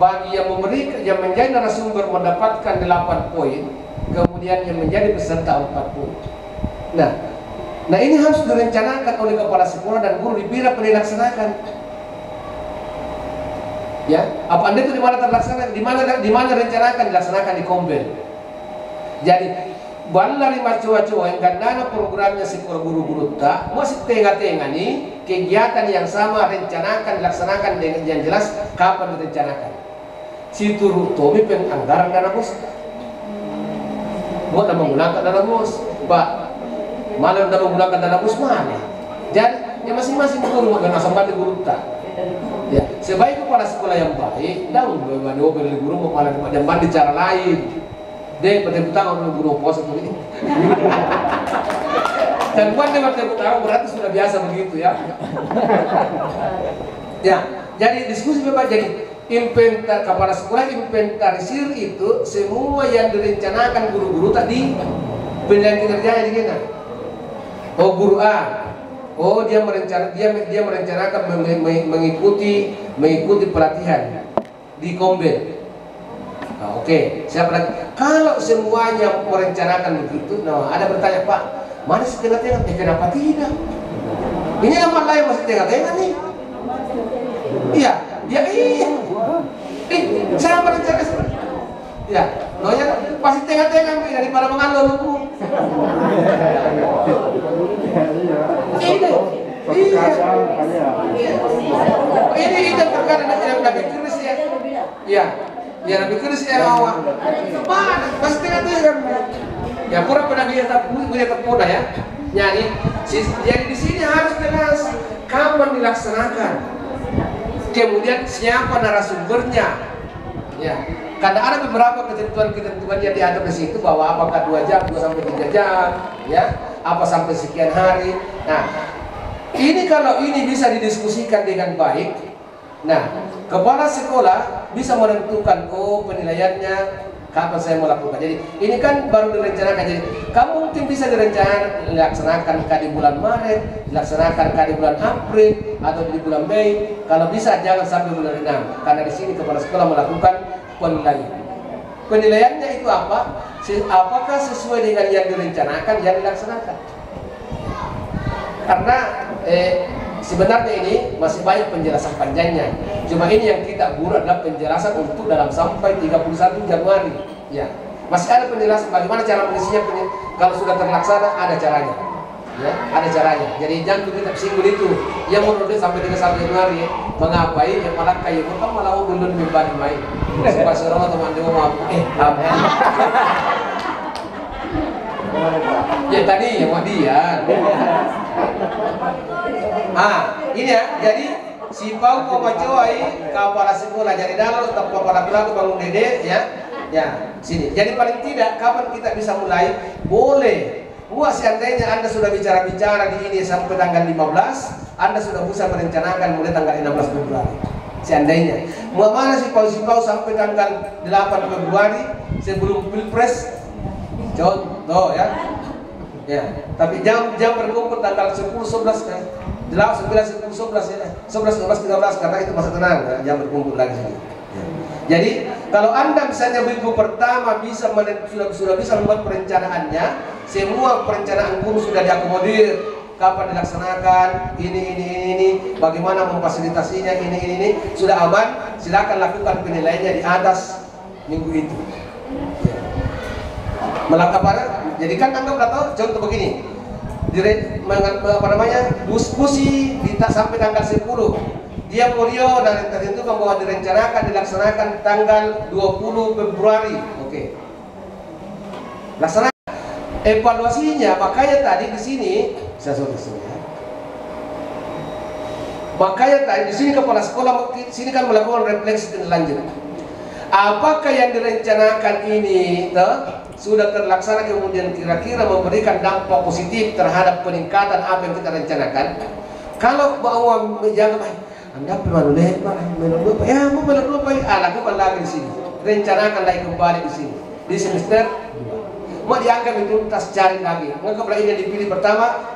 bagi yang menjadi narasumber mendapatkan 8 poin, kemudian yang menjadi peserta 4 poin. Nah ini harus direncanakan oleh kepala sekolah dan guru dibina dilaksanakan. Ya, apa Anda itu di mana terlaksana? Di mana rencanakan dilaksanakan di Kombel. Jadi balari macoa-coa yang gandana programnya sekolah guru-guru tak masih tengah-tengah nih kegiatan yang sama rencanakan dilaksanakan dengan yang jelas kapan direncanakan. Situ Tomi penganggaran dana bos. Buat menggunakan dana bos, Pak. Mana udah menggunakan dana bos mana? Jadi ya masing-masing guru mau sama di guru tak. Ya, sebaik kepala sekolah yang baik, dan beli guru mau kepala yang baik cara lain. Dia petang untuk guru pos itu. Dan buat dia petang berarti sudah biasa begitu ya. Ya, jadi diskusi memang jadi kepala sekolah inventarisir itu semua yang direncanakan guru-guru tadi penilaian kinerjanya di mana? Oh guru A, oh dia merencanakan mengikuti pelatihan di Kombel. Nah, oke, siapa lagi? Kalau semuanya merencanakan begitu, nah ada bertanya Pak, mana si tengah-tengah? Kenapa tidak? Ini nama lain masih tengah-tengah nih. Iya, iya. Saya merencanakan. Ya, noya pasti tengah-tengah daripada mengalur lu. Ini terkadang yang Nabi Kris ya. Ya, ya Nabi Kris ya awak. Mana pasti tengah-tengah. Ya pura pada dia terpuna ya. Jadi di sini harus jelas kapan dilaksanakan. Kemudian siapa narasumbernya. Ya. Karena ada beberapa ketentuan yang diatur di situ bahwa apakah 2 jam, 2 sampai 3 jam, ya, apa sampai sekian hari. Nah, ini kalau ini bisa didiskusikan dengan baik, nah, kepala sekolah bisa menentukan penilaiannya kapan saya mau lakukan. Jadi ini kan baru direncanakan. Jadi kamu mungkin bisa dilaksanakan di bulan Maret, dilaksanakan di bulan April atau di bulan Mei. Kalau bisa jangan sampai bulan 6, karena di sini kepala sekolah melakukan penilaian. Penilaiannya itu apa? Apakah sesuai dengan yang direncanakan, yang dilaksanakan? Karena sebenarnya ini masih banyak penjelasan panjangnya. Cuma ini yang kita buat adalah penjelasan untuk dalam sampai 31 Januari. Ya, masih ada penjelasan bagaimana cara mengisinya. Kalau sudah terlaksana ada caranya. Ya, ada caranya. Jadi jangan kita singgung itu. Yang menurut sampai 31 Januari mengapai yang malah kayu kan malah dulu membani main. Supaya seorang teman-teman mau ya tadi yang mau dia. Ini ya. Jadi si Pau Komacoi kepala sekolah jadi dalam atau kepala keluarga bangun dede ya. Ya, sini. Jadi paling tidak kapan kita bisa mulai? Boleh. Seandainya Anda sudah bicara-bicara di ini sampai tanggal 15, Anda sudah bisa merencanakan mulai tanggal 16 Februari. Seandainya. Mana si Pau sampai tanggal 8 Februari sebelum Pilpres? Contoh ya. Ya, tapi jam berkumpul tanggal 10, 11 kan. 8, 9, 10, 11 ya. 11, 12, 13 karena itu masa tenang ya. Jam berkumpul lagi sini. Ya. Jadi kalau Anda misalnya minggu pertama sudah bisa membuat perencanaannya, semua perencanaan guru sudah diakomodir, kapan dilaksanakan, ini, bagaimana memfasilitasinya, ini, sudah aman, silakan lakukan penilaiannya di atas minggu itu. Ya. Melakukan jadi kan Anda udah tahu, contoh begini, diskusi sampai tanggal 10. Dia Morio dan tertentukan bahwa direncanakan dilaksanakan tanggal 20 Februari. Oke. Laksanakan evaluasinya, makanya tadi di sini saya suruh ya. Makanya tadi di sini kepala sekolah sini kan melakukan refleksi lanjut. Apakah yang direncanakan ini sudah terlaksana kemudian kira-kira memberikan dampak positif terhadap peningkatan apa yang kita rencanakan? Kalau bahwa jangan Anda menurut ya mau menurut lakukan lagi di sini, rencanakan lagi kembali di sini di semester 2. Mau dianggap itu tas cari lagi, menganggap lagi yang dipilih pertama,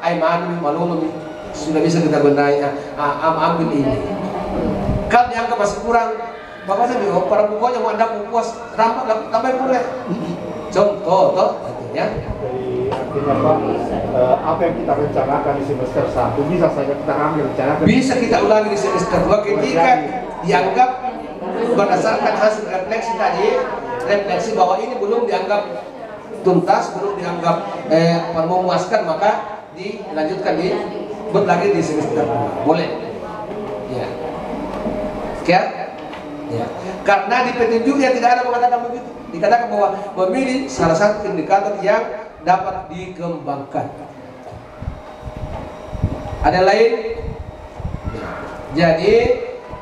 malulu sudah bisa kita benahi, ambil ini. Kalau dianggap masih kurang, bapak saya para pokoknya mau Anda puas, tambah boleh. Contoh, ya. Jadi artinya apa yang kita rencanakan di semester 1 bisa saja kita ambil rencanakan. Bisa kita ulangi di semester 2 ketika dianggap berdasarkan hasil refleksi tadi, refleksi bahwa ini belum dianggap tuntas, belum dianggap memuaskan, maka dilanjutkan buat lagi di semester 2. Boleh. Ya. Oke? Ya. Karena di petunjuknya tidak ada mengatakan begitu. Dikatakan bahwa memilih salah satu indikator yang dapat dikembangkan. Ada lain? Jadi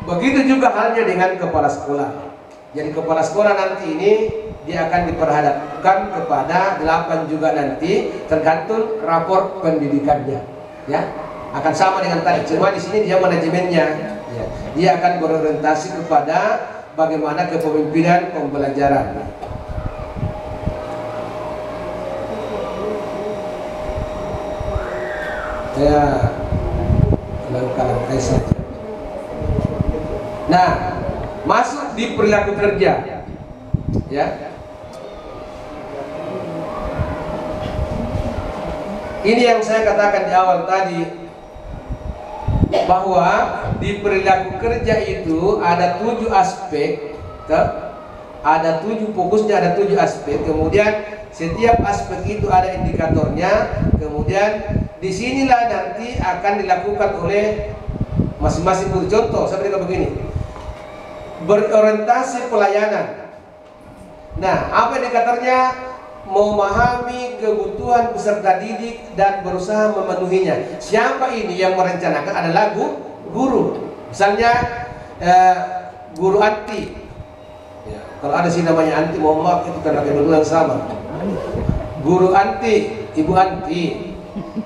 begitu juga halnya dengan kepala sekolah. Jadi kepala sekolah nanti ini dia akan diperhadapkan kepada 8 juga nanti tergantung rapor pendidikannya. Ya, akan sama dengan tadi. Cuma di sini dia manajemennya. Ya, dia akan berorientasi kepada bagaimana kepemimpinan pembelajaran. Ya, langkah-langkah saja. Nah, masuk di perilaku kerja, ya. Ini yang saya katakan di awal tadi, bahwa di perilaku kerja itu ada 7 aspek, ada 7 fokusnya, ada 7 aspek. Kemudian setiap aspek itu ada indikatornya. Kemudian disinilah nanti akan dilakukan oleh masing-masing guru. Contoh seperti begini, berorientasi pelayanan. Nah, apa indikatornya? Memahami kebutuhan peserta didik dan berusaha memenuhinya. Siapa ini yang merencanakan? Adalah guru. Misalnya guru Anti. Ya, kalau ada sih namanya Anti, mohon maaf itu karena kebetulan sama. Guru Anti, Ibu Anti,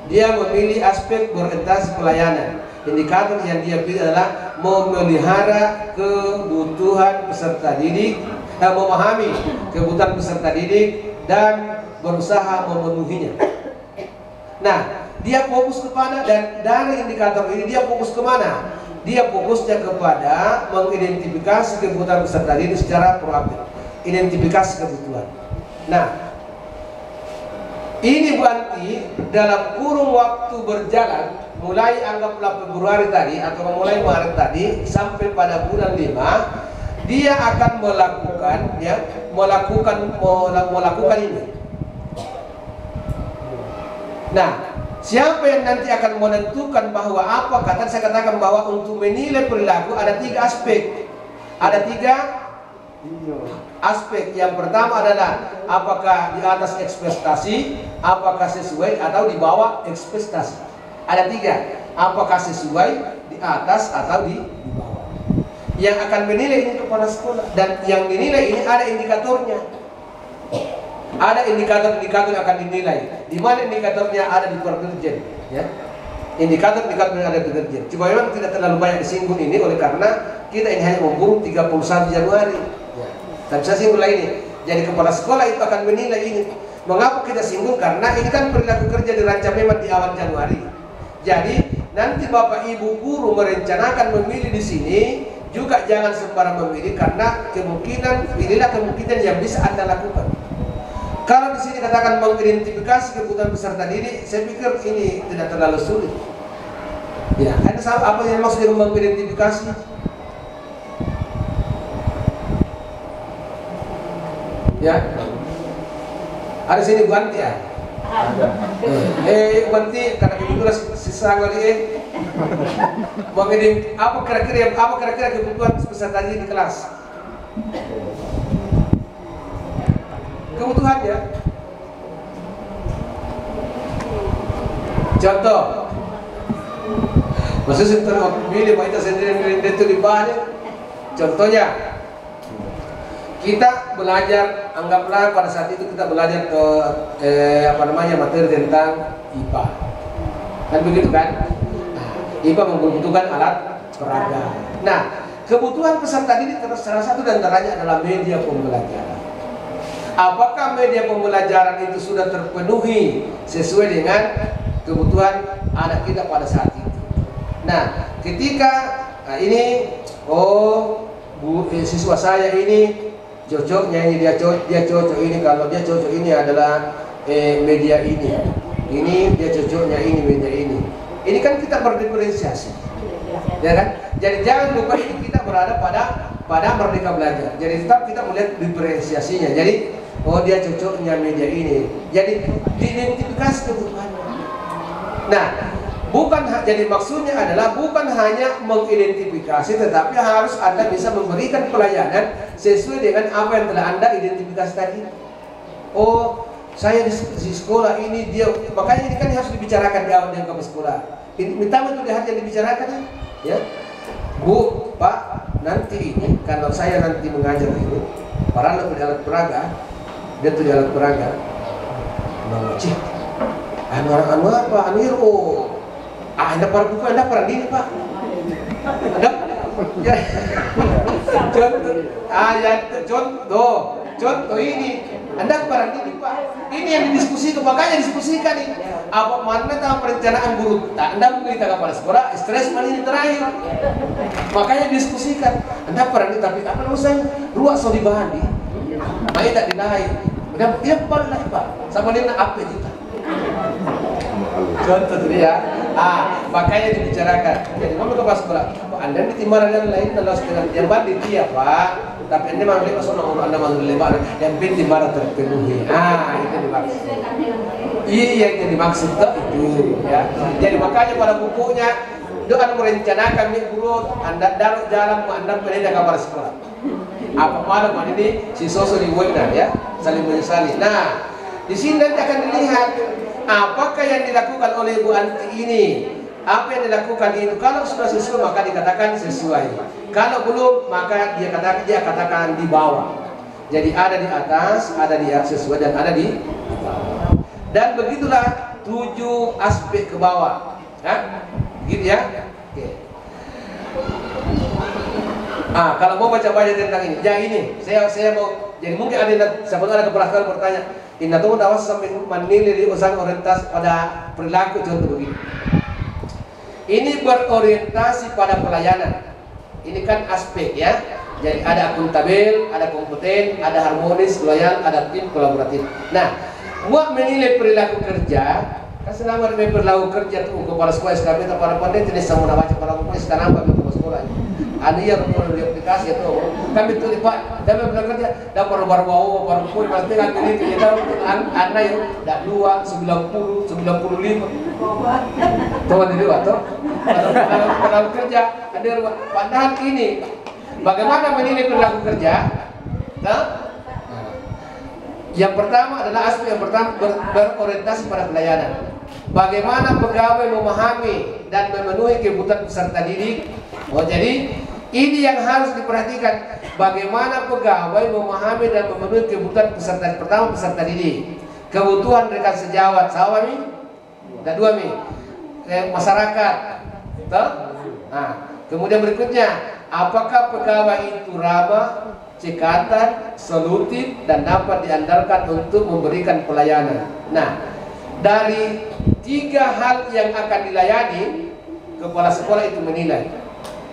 dia memilih aspek berorientasi pelayanan. Indikator yang dia pilih adalah memelihara kebutuhan peserta didik memahami kebutuhan peserta didik dan berusaha memenuhinya. Nah, dia fokus kepada, dan dari indikator ini dia fokus kemana? Dia fokusnya kepada mengidentifikasi kebutuhan peserta didik secara proaktif, identifikasi kebutuhan. Nah, ini berarti dalam kurun waktu berjalan, mulai anggaplah Februari tadi atau mulai Maret tadi sampai pada bulan 5, dia akan melakukan ini. Nah, siapa yang nanti akan menentukan bahwa apa? Saya katakan bahwa untuk menilai perilaku ada 3 aspek. Ada 3 aspek. Yang pertama adalah apakah di atas ekspektasi, apakah sesuai atau di bawah ekspektasi. Ada 3. Apakah sesuai, di atas atau di bawah. Yang akan menilai ini kepala sekolah, dan yang dinilai ini ada indikatornya. Ada indikator-indikator yang akan dinilai. Di mana indikatornya ada di Perdirjen, ya. Indikator-indikator yang ada di Perdirjen. Cuma memang tidak terlalu banyak disinggung ini oleh karena kita ini hanya memburu 31 Januari. Ya. Tapi saya singgung ini. Jadi kepala sekolah itu akan menilai ini. Mengapa kita singgung? Karena ini kan perilaku kerja dirancang memang di awal Januari. Jadi nanti Bapak Ibu guru merencanakan memilih di sini juga jangan sembarang memilih, karena pilihlah kemungkinan yang bisa Anda lakukan. Kalau di sini katakan mengidentifikasi kebutuhan peserta didik, saya pikir ini tidak terlalu sulit. Ya, ada apa yang maksud dengan mengidentifikasi? Ya, ada sini ganti ya. Ganti karena kebetulan sisa kali apa kira-kira kebutuhan peserta didik di kelas? Kebutuhannya. Contoh, maksudnya pilih kita sendiri itu di bawah. Contohnya, kita belajar, anggaplah pada saat itu kita belajar ke materi tentang IPA, kan begitu kan? Nah, IPA membutuhkan alat peraga. Nah, kebutuhan peserta didik salah satu dan antaranya adalah media pembelajaran. Apakah media pembelajaran itu sudah terpenuhi sesuai dengan kebutuhan anak kita pada saat itu? Nah, ketika siswa saya ini cocoknya ini dia cocok ini, kalau dia cocok ini adalah media ini dia cocoknya ini media ini kan kita berdiferensiasi, ya kan? Jadi jangan lupa ini kita berada pada merdeka belajar, jadi tetap kita melihat diferensiasinya. Jadi dia cocoknya media ini, jadi diidentifikasi kebutuhannya. Nah, jadi maksudnya adalah bukan hanya mengidentifikasi, tetapi harus Anda bisa memberikan pelayanan sesuai dengan apa yang telah Anda identifikasi tadi. Oh, saya di sekolah ini makanya ini kan harus dibicarakan di awal dengan kepala sekolah. Ini pertama itu yang dibicarakan ya. Bu, Pak, nanti ini kalau saya nanti mengajar ini, para alat peraga, dia tuh di alat peraga. Cik, anu apa? Anda para buku, Anda para diri Pak. Anda ya. Contoh ini, Anda para diri Pak. Ini yang didiskusikan, makanya diskusikan ini. Apa mana tahu perencanaan guru? Anda memberitakan kepala sekolah, stres mana ini terakhir. Makanya diskusikan. Anda para diri, tapi apa urusan ruang soli bahan di? Baik tak dinaik. Dia balik lagi Pak. Sama dia nak apa kita? Contoh tu dia. Makanya dibicarakan. Jadi kamu ke sekolah. Anda di timbalan yang lain adalah setengah jamban di dia Pak. Tapi Anda malah lepas orang Anda malah lepas. Yang penting timbalan terpenuhi. Itu dimaksud. Iya yang dimaksud itu. Ya. Jadi makanya pada bukunya doa merencanakan guru Anda dalam jalan Anda pendidik kabar sekolah. Apa malam ini si sosok di webinar ya, saling menyesali. Nah, di sini nanti akan dilihat apakah yang dilakukan oleh Bu Anti ini, apa yang dilakukan itu. Kalau sudah sesuai maka dikatakan sesuai. Kalau belum maka dia katakan di bawah. Jadi ada di atas, ada di sesuai dan ada di bawah. Dan begitulah 7 aspek ke bawah. Gitu ya. Oke. Kalau mau baca-baca tentang ini, ya ini, saya mau, jadi mungkin ada kepala sekolah bertanya, Inna tuh dawas sampai menilai di usaha orientasi pada perilaku contoh begini. Ini berorientasi pada pelayanan. Ini kan aspek ya. Jadi ada akuntabel, ada kompeten, ada harmonis, loyal, ada tim kolaboratif. Nah, buat menilai perilaku kerja, kan selama perilaku kerja tuh kepala sekolah SKP atau para pandai jenis sama nama kepala sekarang apa kepala sekolah. Ada yang perlu diaplikasi atau kami tuh Pak, kami pernah kerja, dapat baru pun pasti kan ini kita anak yang dak 2 90 95. Tuh ada dua tuh. Kalau kerja ada padahal ini bagaimana menilai perilaku kerja? Yang pertama adalah aspek yang pertama berorientasi pada pelayanan. Bagaimana pegawai memahami dan memenuhi kebutuhan peserta didik. Jadi ini yang harus diperhatikan. Bagaimana pegawai memahami dan memenuhi kebutuhan peserta pertama peserta didik, kebutuhan rekan sejawat, sawami, dan dua masyarakat. Nah, kemudian berikutnya, apakah pegawai itu ramah, cekatan, solutif, dan dapat diandalkan untuk memberikan pelayanan. Nah, dari 3 hal yang akan dilayani, kepala sekolah itu menilai.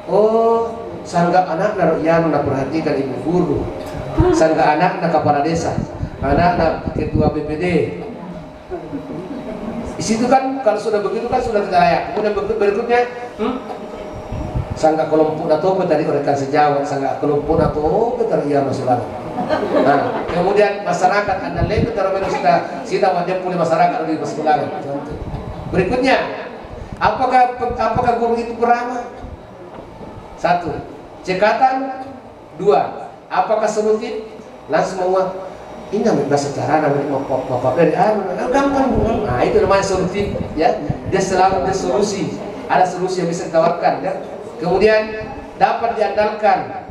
Oh, sangga anak yang perhatikan ibu guru, sangga anak kepala desa, anak ketua BPD. Di situ kan kalau sudah begitu kan sudah tidak layak. Kemudian berikutnya, sangga kelompok atau tadi rekan sejawat, sangga kelompok atau tadi masalah. Nah, kemudian masyarakat anda lebih terus kita wajib pulih masyarakat di sekolah. Berikutnya, apakah guru itu ramah? 1. Cekatan. 2. Apakah solutif? Langsung mau ini namanya bahasa cara namanya bapak dari gampang. Nah, itu namanya solutif ya. Dia selalu ada solusi. Ada solusi yang bisa ditawarkan ya. Kemudian dapat diandalkan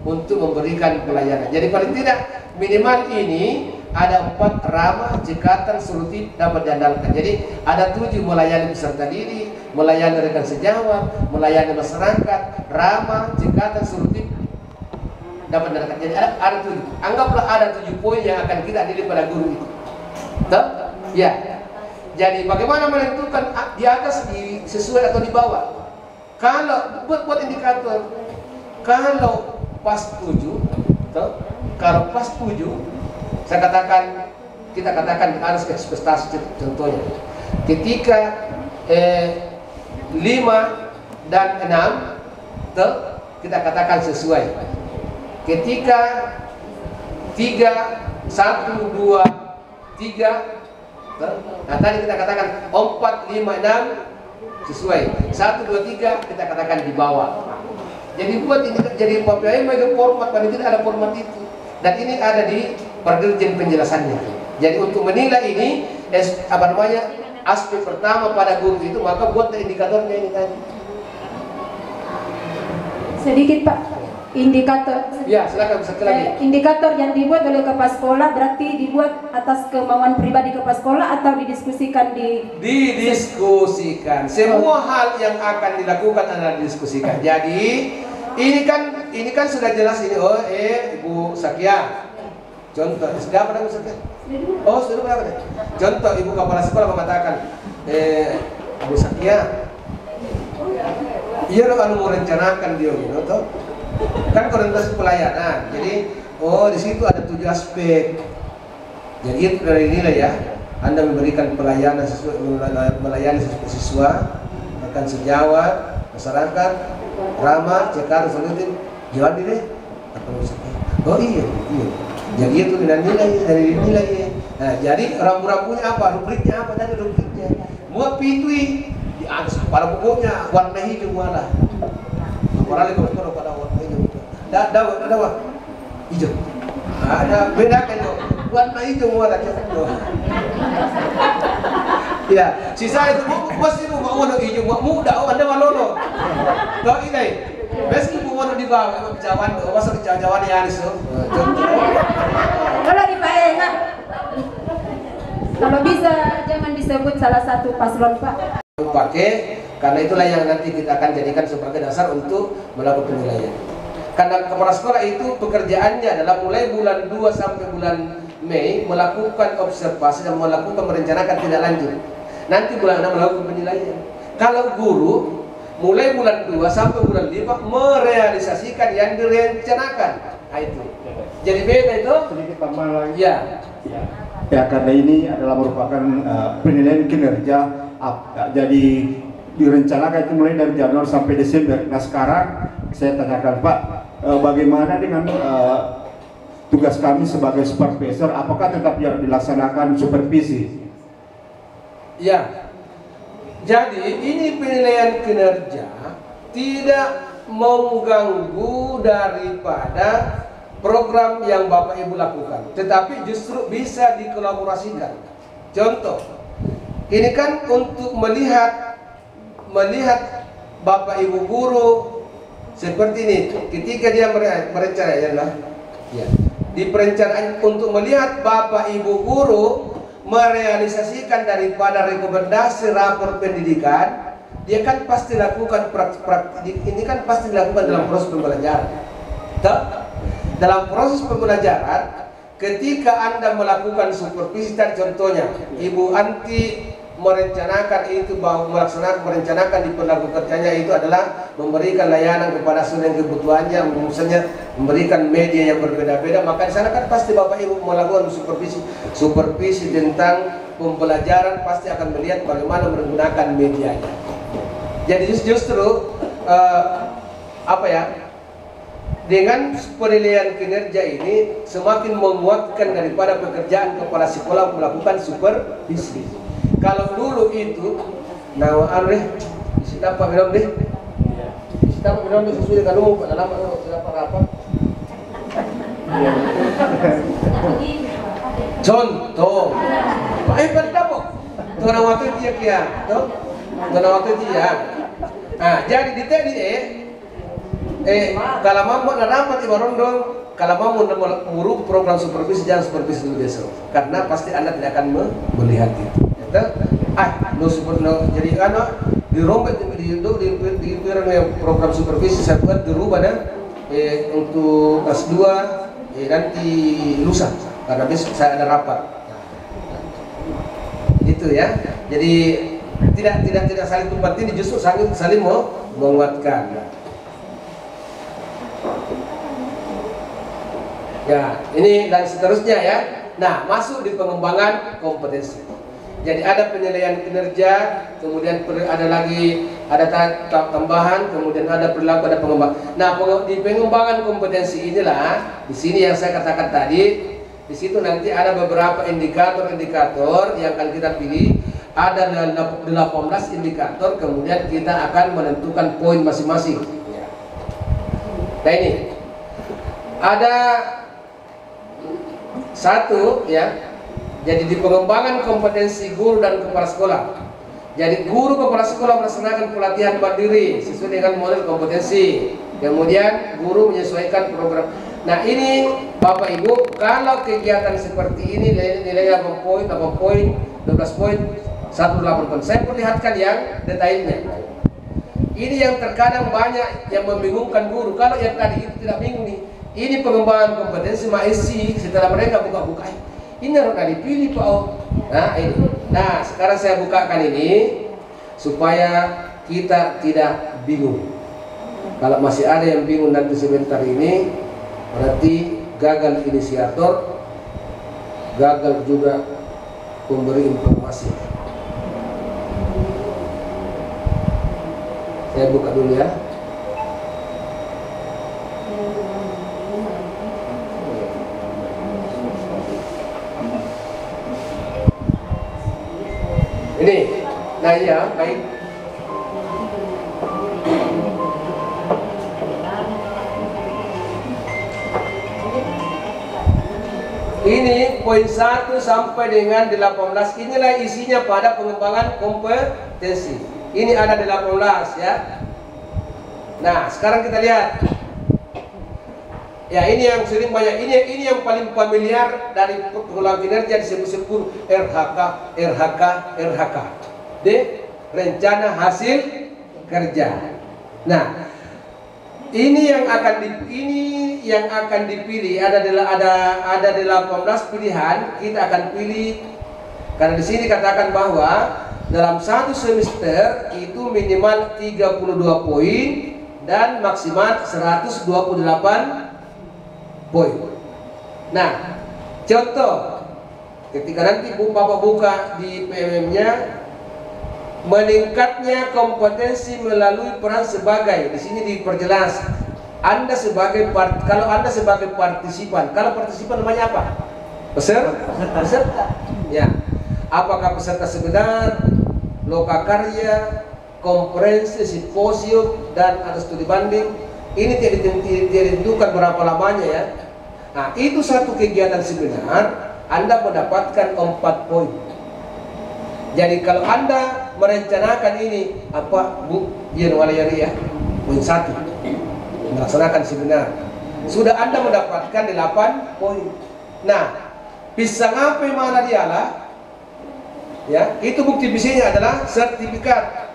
untuk memberikan pelayanan. Jadi paling tidak minimal ini ada 4 ramah, cekatan, solutif dapat diandalkan. Jadi ada 7 melayani peserta didik, melayani rekan sejawat, melayani masyarakat, ramah, cekatan, solutif dapat diandalkan. Jadi ada 7. Anggaplah ada 7 poin yang akan kita adili pada guru itu. Tuh? Ya. Jadi bagaimana menentukan di atas sesuai atau di bawah? Kalau buat indikator, kalau pas 7, tuh? Kalau pas 7, kita katakan harus ekspektasi contohnya. Ketika 5 dan 6, tuh, kita katakan sesuai. Ketika 3, 1, 2, 3, tuh, nah tadi kita katakan 4, 5, 6 sesuai. 1, 2, 3 kita katakan di bawah. Jadi buat ini jadi PPM itu format, paling tidak ada format itu. Dan ini ada di perdirjen penjelasannya. Jadi untuk menilai ini aspek pertama pada guru itu, maka buat indikatornya ini tadi. Sedikit Pak, indikator. Ya, silakan satu lagi. Indikator yang dibuat oleh kepala sekolah berarti dibuat atas kemauan pribadi kepala sekolah atau didiskusikan didiskusikan. Semua hal yang akan dilakukan adalah didiskusikan. Jadi ini kan sudah jelas ini. Oh, Ibu Sakia. Contoh, sudah apa namanya Sakia? Oh, sudah berapa deh? Contoh, Ibu kepala sekolah mengatakan, Ibu Sakia, iya lo anu merencanakan dia gitu, toh? Kan orientasi pelayanan. Jadi, di situ ada 7 aspek. Jadi itu dari nilai ya. Anda memberikan pelayanan melayani siswa, rekan sejawat, masyarakat, ramah, cekar, solutif. Jual deh. Apa maksudnya? Oh iya. Jadi itu nilai dari nilai. Nah, jadi rambu-rambunya apa? Rubriknya apa tadi rubriknya? Muat pitui di atas pada pokoknya warna hijau malah. Apalagi kalau pada warna hijau. Ada hijau. Ada beda kan itu. Warna hijau malah contoh. Ya, sisa itu pasti mau warna hijau, mau muda, Anda malolo. Kau ini meski mau di bawah, jawan, masuk jawan ya Anis. Kalau di Pak enak. Kalau bisa jangan disebut salah satu paslon Pak. Pakai, karena itulah yang nanti kita akan jadikan sebagai dasar untuk melakukan penilaian. Karena kepala sekolah itu pekerjaannya adalah mulai bulan 2 sampai bulan Mei melakukan observasi dan melakukan merencanakan tindak lanjut. Nanti bulan 6 melakukan penilaian. Kalau guru mulai bulan 2 sampai bulan 5 merealisasikan yang direncanakan. Nah, itu. Jadi beda itu. Sedikit tambah lagi. Ya. Ya, karena ini adalah merupakan penilaian kinerja. Jadi direncanakan itu mulai dari Januari sampai Desember. Nah, sekarang saya tanyakan Pak, bagaimana dengan tugas kami sebagai supervisor? Apakah tetap dilaksanakan supervisi? Ya. Jadi ini penilaian kinerja tidak mengganggu daripada program yang Bapak Ibu lakukan, tetapi justru bisa dikolaborasikan. Contoh, ini kan untuk melihat Bapak Ibu guru seperti ini. Ketika dia merencanakan, ya, di perencanaan untuk melihat Bapak Ibu guru merealisasikan daripada rekomendasi rapor pendidikan, dia kan pasti lakukan praktik. Ini kan pasti dilakukan dalam proses pembelajaran. Dalam proses pembelajaran, ketika Anda melakukan supervisi, contohnya Ibu Anti merencanakan itu, merencanakan di pelaku kerjanya itu adalah memberikan layanan kepada sudut kebutuhannya, misalnya memberikan media yang berbeda-beda, maka di sana kan pasti Bapak Ibu melakukan supervisi tentang pembelajaran, pasti akan melihat bagaimana menggunakan medianya. Jadi justru dengan penilaian kinerja ini semakin menguatkan daripada pekerjaan kepala sekolah melakukan supervisi. Kalau dulu itu, isi apa minum deh, isi apa minum deh sesuai dengan umum, pada lama apa? Contoh, pada apa? Tuan waktu dia kia, tuan waktu dia. Jadi di tadi kalau mau rapat ibarondong, kalau mau mengurus program supervisi, jangan supervisi dulu besok, karena pasti Anda tidak akan melihat itu. Jadi dirombak di program supervisi saya buat dirubah untuk kelas 2 nanti lusa, karena besok saya ada rapat. Itu ya. Jadi tidak saling tumpang tindih, justru saling menguatkan. Ya, ini dan seterusnya ya. Nah, masuk di pengembangan kompetensi. Jadi ada penilaian kinerja, kemudian ada tambahan, kemudian ada perilaku, ada pengembangan. Nah, di pengembangan kompetensi inilah, di sini yang saya katakan tadi, di situ nanti ada beberapa indikator-indikator yang akan kita pilih. Ada 18 indikator, kemudian kita akan menentukan poin masing-masing. Nah ini ada satu ya. Jadi di pengembangan kompetensi guru dan kepala sekolah. Jadi guru kepala sekolah melaksanakan pelatihan mandiri sesuai dengan model kompetensi. Kemudian guru menyesuaikan program. Nah ini Bapak Ibu, kalau kegiatan seperti ini nilainya 8 poin, 12 poin, 1,8. Saya perlihatkan yang detailnya. Ini yang terkadang banyak yang membingungkan guru. Kalau yang tadi itu tidak bingung nih. Ini pengembangan kompetensi MAESI. Setelah mereka buka-buka, ini harus dipilih Pak O. Nah ini. Nah sekarang saya bukakan ini supaya kita tidak bingung. Kalau masih ada yang bingung nanti sebentar ini, berarti gagal inisiator, gagal juga pemberi informasi. Saya buka dulu ya. Ini, nah ya, baik. Ini poin 1 sampai dengan 18. Inilah isinya pada pengembangan kompetensi. Ini ada 18 ya. Nah, sekarang kita lihat. Ya, ini yang sering banyak, ini yang paling familiar dari pengulangan kinerja disebut RHK. D, rencana hasil kerja. Nah, ini yang akan dipilih ada 18 pilihan. Kita akan pilih, karena di sini katakan bahwa dalam satu semester itu minimal 32 poin dan maksimal 128 poin. Nah, contoh ketika nanti Bapak buka di PMM-nya, meningkatnya kompetensi melalui peran sebagai, di sini diperjelas Anda sebagai kalau Anda sebagai partisipan. Kalau partisipan namanya apa? Peserta. Ya. Apakah peserta seminar, lokakarya, konferensi, simposium, dan atau studi banding? Ini tidak ditentukan berapa lamanya ya. Nah, itu satu kegiatan seminar Anda mendapatkan 4 poin. Jadi kalau Anda merencanakan ini apa Bu Walayari ya, poin 1 melaksanakan seminar, sudah Anda mendapatkan 8 poin. Nah, pisang apa mana dialah ya, itu bukti bisinya adalah sertifikat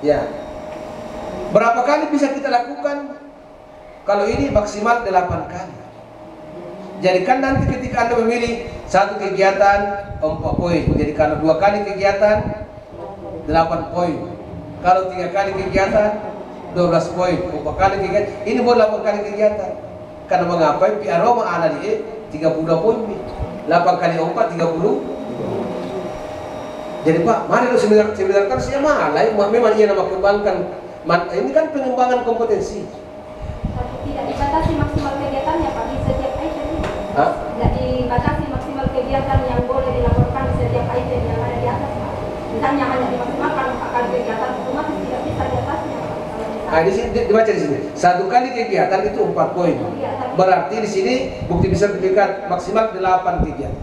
ya. Berapa kali bisa kita lakukan? Kalau ini maksimal 8 kali. Jadi kan nanti ketika Anda memilih satu kegiatan 4 poin. Jadi kalau 2 kali kegiatan 8 poin. Kalau 3 kali kegiatan 12 poin. 4 kali kegiatan ini boleh 8 kali kegiatan. Karena mengapa? PRO ma'ana di 32 poin. 8 kali 4 30. Jadi Pak, mari lu seminar kan saya malah memang ia nama kembangkan. Ini kan pengembangan kompetensi. Tidak dibatasi maksimal kegiatannya Pak di setiap item. Tidak dibatasi maksimal kegiatan yang boleh dilaporkan di setiap item yang ada di atas Pak. Misalnya hanya dimaksimalkan 4 kali kegiatan, otomatis tidak bisa di atasnya Pak. Nah, di sini dibaca di sini. 1 kali kegiatan itu 4 poin. Berarti di sini bukti sertifikat maksimal 8 kegiatan.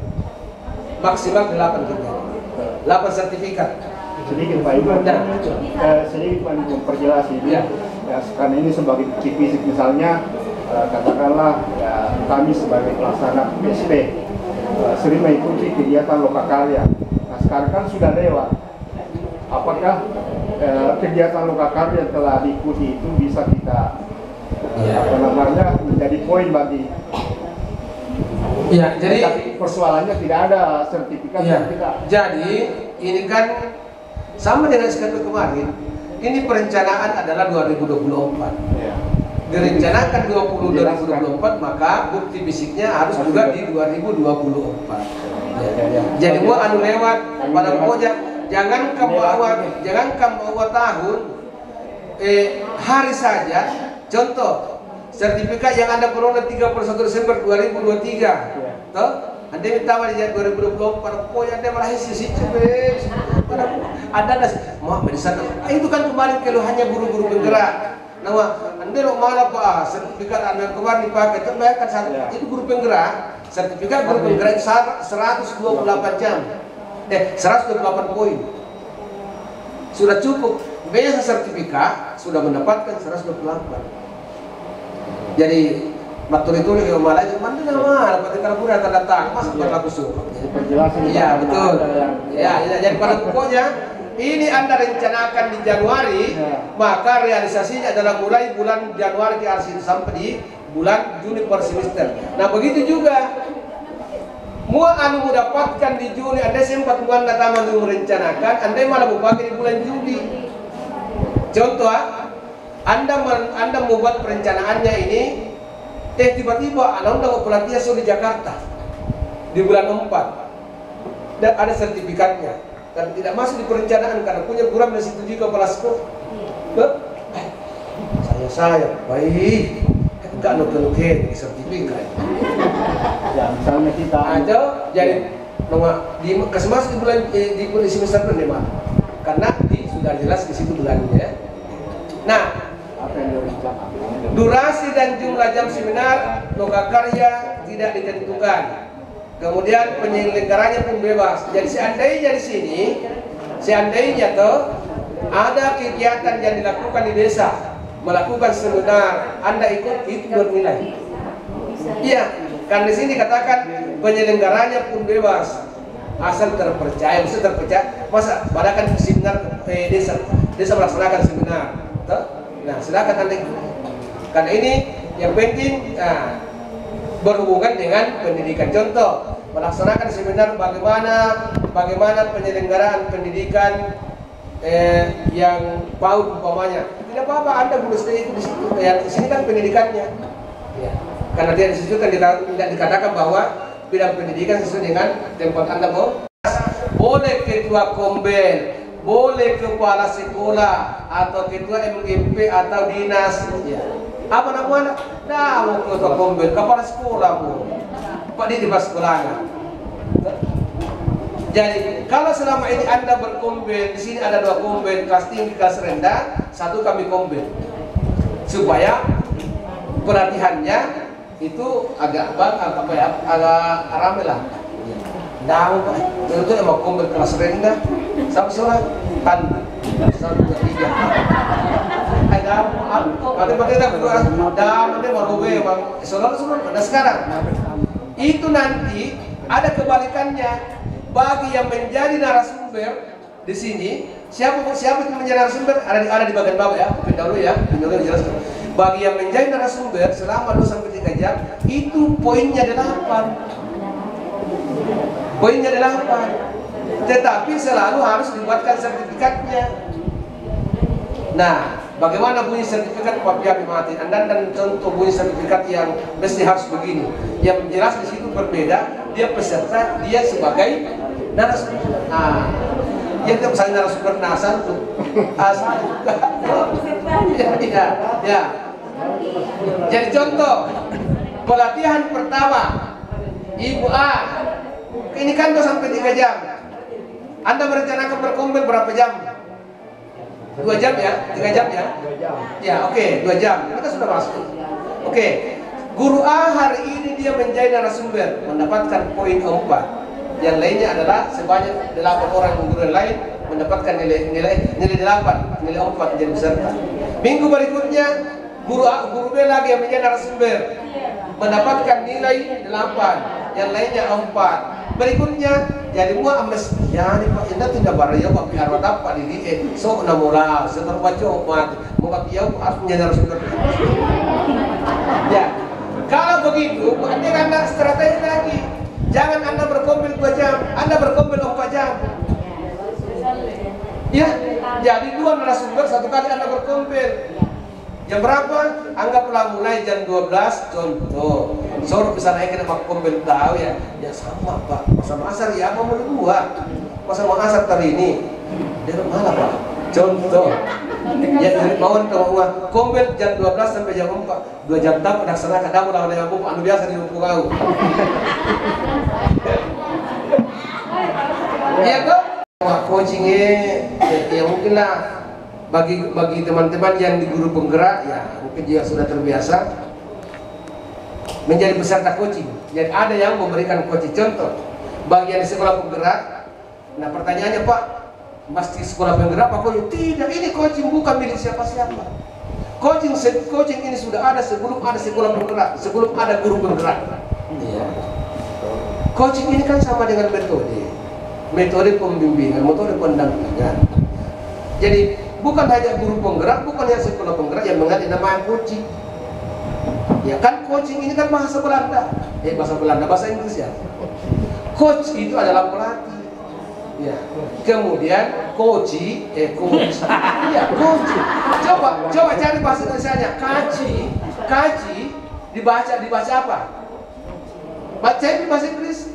Maksimal 8 kegiatan. 8 sertifikat. Sedikit Pak Ibu, sedikit Pak memperjelas ini. Ya, sekarang ini sebagai bukti fisik misalnya, katakanlah ya, kami sebagai pelaksana PSP sering mengikuti kegiatan lokakarya. Nah sekarang kan sudah lewat. Apakah kegiatan lokakarya yang telah diikuti itu bisa kita menjadi poin bagi? Ya, jadi persoalannya tidak ada sertifikat ya, yang tidak. Jadi ini kan sama dengan SKP kemarin. Ini perencanaan adalah 2024. Ya. Direncanakan 2024, maka bukti fisiknya harus juga di 2024. Ya. Jadi gua anu lewat pada pokoknya jangan bawa tahun hari saja. Contoh sertifikat yang Anda peroleh 31 Desember 2023. Toh? Anda minta di 2024, pokoknya Anda malah sisi ada mau mendesak. Itu kan kemarin keluhannya guru-guru penggerak. Nama Anda lo malah Pak, sertifikat Anda kemarin dipakai, terbayarkan satu. Itu guru penggerak, sertifikat guru penggerak 128 jam. 128 poin. Sudah cukup. Biasa sertifikat sudah mendapatkan 128. Jadi matur itu yang malah mana nama dapat kalau pun datang masa berlaku suruh. Iya betul. Ya, jadi pada pokoknya ini Anda rencanakan di Januari, maka realisasinya adalah mulai bulan Januari sampai di bulan Juni per semester. Nah begitu juga anu mendapatkan di Juni, Anda sempat bulan datang merencanakan, Anda malah pakai di bulan Juli. Contoh, Anda membuat perencanaannya ini, tiba-tiba Anda mau pelatihan di Jakarta di bulan 4 dan ada sertifikatnya dan tidak masuk di perencanaan karena punya kurang dan situ juga kepala sekolah. Saya baik, enggak nuke sertifikat. Ya, misalnya kita aja jadi di kesemas di bulan semester kelima karena sudah jelas di situ bulannya. Nah, durasi dan jumlah jam seminar lokakarya tidak ditentukan. Kemudian penyelenggaranya pun bebas. Jadi seandainya di sini, ada kegiatan yang dilakukan di desa, melakukan seminar, Anda ikut itu bernilai. Iya, kan di sini katakan penyelenggaranya pun bebas, asal terpercaya, bisa terpercaya. Masa badakan seminar desa melaksanakan seminar. Nah, silakan Anda ikut. Karena ini yang penting berhubungan dengan pendidikan. Contoh, melaksanakan seminar bagaimana penyelenggaraan pendidikan yang PAUD umpamanya. Tidak apa-apa Anda boleh stay di situ. Yang di sini kan pendidikannya. Ya. Karena dia di situ kan tidak dikatakan bahwa bidang pendidikan sesuai dengan tempat Anda mau. Boleh ketua kombel, boleh kepala sekolah atau ketua MGP atau dinas. Ya. Apa namanya? Nah, mau ketua kombel, kepala sekolah mau. Pak di sekolahnya. Jadi kalau selama ini Anda berkombel, di sini ada 2 kombel, kelas tinggi, kelas rendah, 1 kami kombel, supaya pelatihannya itu agak rame lah. Nah, itu emang kombel kelas rendah, sampai sholat kan 1, 2, 3. Nah sekarang itu nanti ada kebalikannya. Bagi yang menjadi narasumber di sini, siapa yang menjadi narasumber ada di bagian bawah ya, dahulu ya, dijelaskan. Bagi yang menjadi narasumber selama 2 sampai 3 jam, itu poinnya 8. Poinnya 8. Tetapi selalu harus dibuatkan sertifikatnya. Nah, bagaimana bunyi sertifikat Pak Biabi Mati? Anda dan contoh bunyi sertifikat yang mesti harus begini. Yang jelas di situ berbeda. Dia peserta, dia sebagai narasumber. Nah, yang tidak misalnya narasumber nasar tuh asal juga. Ya. Jadi contoh pelatihan pertama, Ibu A, ini kan 2 sampai 3 jam. Anda merencanakan berkombel berapa jam? 2 jam ya? 3 jam ya? Ya, oke, 2 jam. Ini kan sudah masuk. Oke. Guru A hari ini dia menjadi narasumber, mendapatkan poin 4. Yang lainnya adalah sebanyak 8 orang guru lain mendapatkan nilai 8, nilai 4 menjadi peserta. Minggu berikutnya guru B lagi yang menjadi narasumber mendapatkan nilai 8, yang lainnya 4. Berikutnya jadi mua ames ya ini Pak Indah tidak baraya Pak biar dapat di so na mula setelah baca omat muka dia harus menjadi narasumber. Ya. Kalau begitu, berarti Anda strategi lagi. Jangan Anda berkombel 2 jam, Anda berkombel 4 jam. Ya, jadi 2 narasumber 1 kali Anda berkombel. Jam berapa? Anggaplah mulai jam 12 contoh. Sore bisa naik ke kombel tahu ya. Ya sama Pak, masa asar ya apa mau 2? Masa mau asar kali ini. Dia malah Pak. Contoh. Ya mau uang kombel jam 12 sampai jam 4. 2 jam tak laksanakan damu lawan yang buku anu biasa di buku kau. Iya kok? Coachingnya ya mungkin lah bagi teman-teman yang di guru penggerak ya mungkin dia sudah terbiasa menjadi peserta coaching. Jadi ada yang memberikan coaching. Contoh bagi yang di sekolah penggerak. Nah pertanyaannya Pak, mesti sekolah penggerak apa coaching? Tidak, ini coaching bukan milik siapa-siapa. Coaching ini sudah ada sebelum ada sekolah penggerak, sebelum ada guru penggerak. Ya. Coaching ini kan sama dengan metode pembimbingan, metode pendampingan. Jadi bukan hanya guru penggerak, bukan hanya sekolah penggerak yang mengerti nama coaching. Ya kan coaching ini kan bahasa Belanda, bahasa Inggris ya. Coach itu adalah pelatih. Ya. Kemudian coach. Iya, coach. Coba cari bahasa Indonesianya. Kaji dibaca apa? Baca di bahasa Inggris.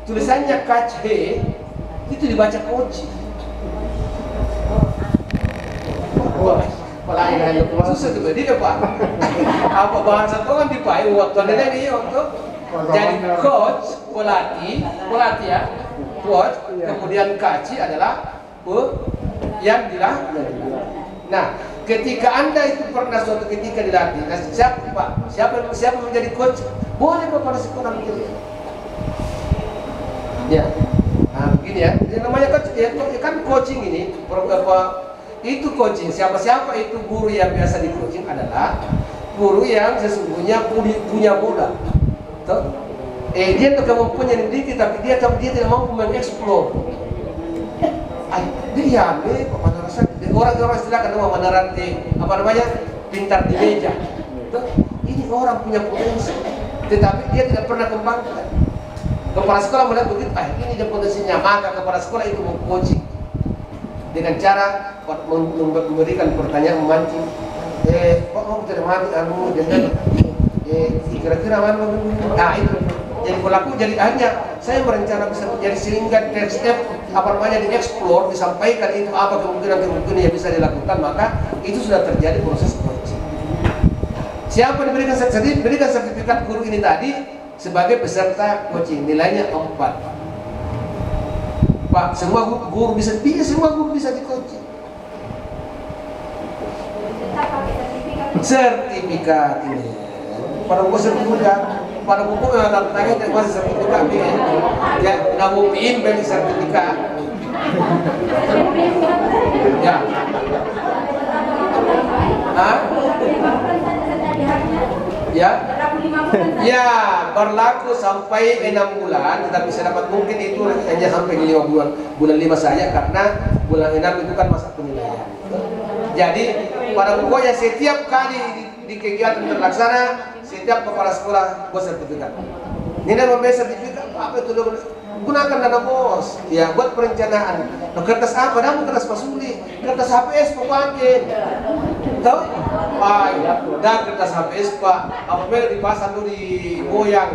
Tulisannya kaji itu dibaca coach. Susah tuh dia Pak. Apa bahasa itu kan dipakai waktu ada ini untuk jadi coach, pelatih ya. Coach, kemudian kaji adalah yang dilatih. Nah, ketika Anda itu pernah suatu ketika dilatih, nah, siapa menjadi coach? Boleh kepada sekolah menjadi. Ya, nah begini ya. Yang namanya coach, ya kan coaching ini itu coaching. Siapa itu guru yang biasa di coaching adalah guru yang sesungguhnya punya modal. Dia kemampuan yang dimiliki tapi dia tidak mampu mengeksplor. Dia orang-orang silakan nama menarati apa namanya pintar di meja. ini orang punya potensi, tetapi dia tidak pernah kembangkan. Kepala sekolah melihat begitu, ini dia potensinya, maka kepala sekolah itu mau coaching dengan cara memberikan pertanyaan memancing. Kok mau tidak mati anu dengan kira-kira mana? Nah itu. Jadi pelaku jadi hanya saya berencana bisa jadi sehingga next step apa namanya dieksplor, disampaikan itu apa kemungkinan yang bisa dilakukan, maka itu sudah terjadi proses coaching. Siapa diberikan sertifikat guru ini tadi sebagai peserta coaching, nilainya 4. Pak, semua guru bisa di coaching. Sertifikat ini pada buku sertifikat, pada buku yang ada tanya tidak masih sertifikat ini, ya namun beli sertifikat, ya, ya berlaku sampai 6 bulan, tetapi saya dapat mungkin itu hanya sampai 5 bulan 5 saja karena bulan 6 itu kan masa penilaian. Jadi pada pokoknya setiap kali di kegiatan terlaksana, setiap kepala sekolah buat sertifikat. Ini namanya sertifikat apa itu? Gunakan dana bos, ya buat perencanaan. Nah, kertas apa? Namun kertas pasuli, kertas HPS pakai. Tahu? Ya, dah kertas HPS Pak. Apa bel dipasang dulu di goyang.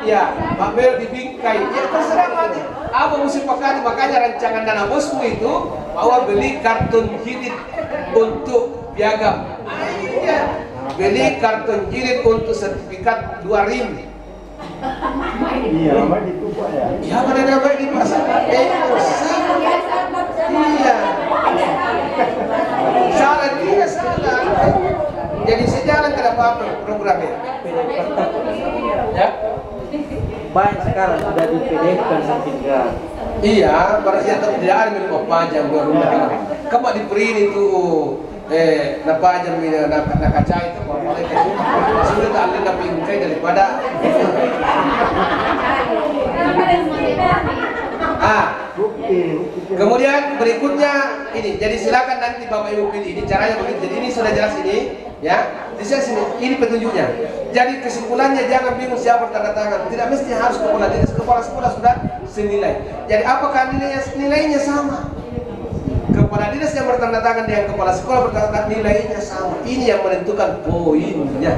Ya, Pak bel dibingkai. Ya terserah aja. Apa mesti pakai? Makanya rancangan dana bosmu itu bahwa beli kartun jilid untuk piagam. Iya. Beli kartun jilid untuk sertifikat 2 rim. Iya, apa itu Pak ya? Ya, mana nama di pasar? Iya. Salah dia salah. Jadi sejalan tidak apa-apa programnya. Ya. Banyak sekarang sudah di PDF dan sertifikat. Iya, pada siang tidak ada milik pajak buat rumah. Kamu di print itu napajang mina nakaca itu sudah tak ada napingkai daripada kemudian berikutnya ini, jadi silakan nanti Bapak Ibu pilih. Ini caranya begitu. Jadi ini sudah jelas ini, ya. Di sini ini petunjuknya. Jadi kesimpulannya jangan bingung siapa tanda tangan. Tidak mesti harus kepala dinas, kepala sekolah sudah senilai. Jadi apakah nilainya sama? Kepala dinas yang bertanda tangan dengan kepala sekolah bertanda tangan nilainya sama. Ini yang menentukan poinnya.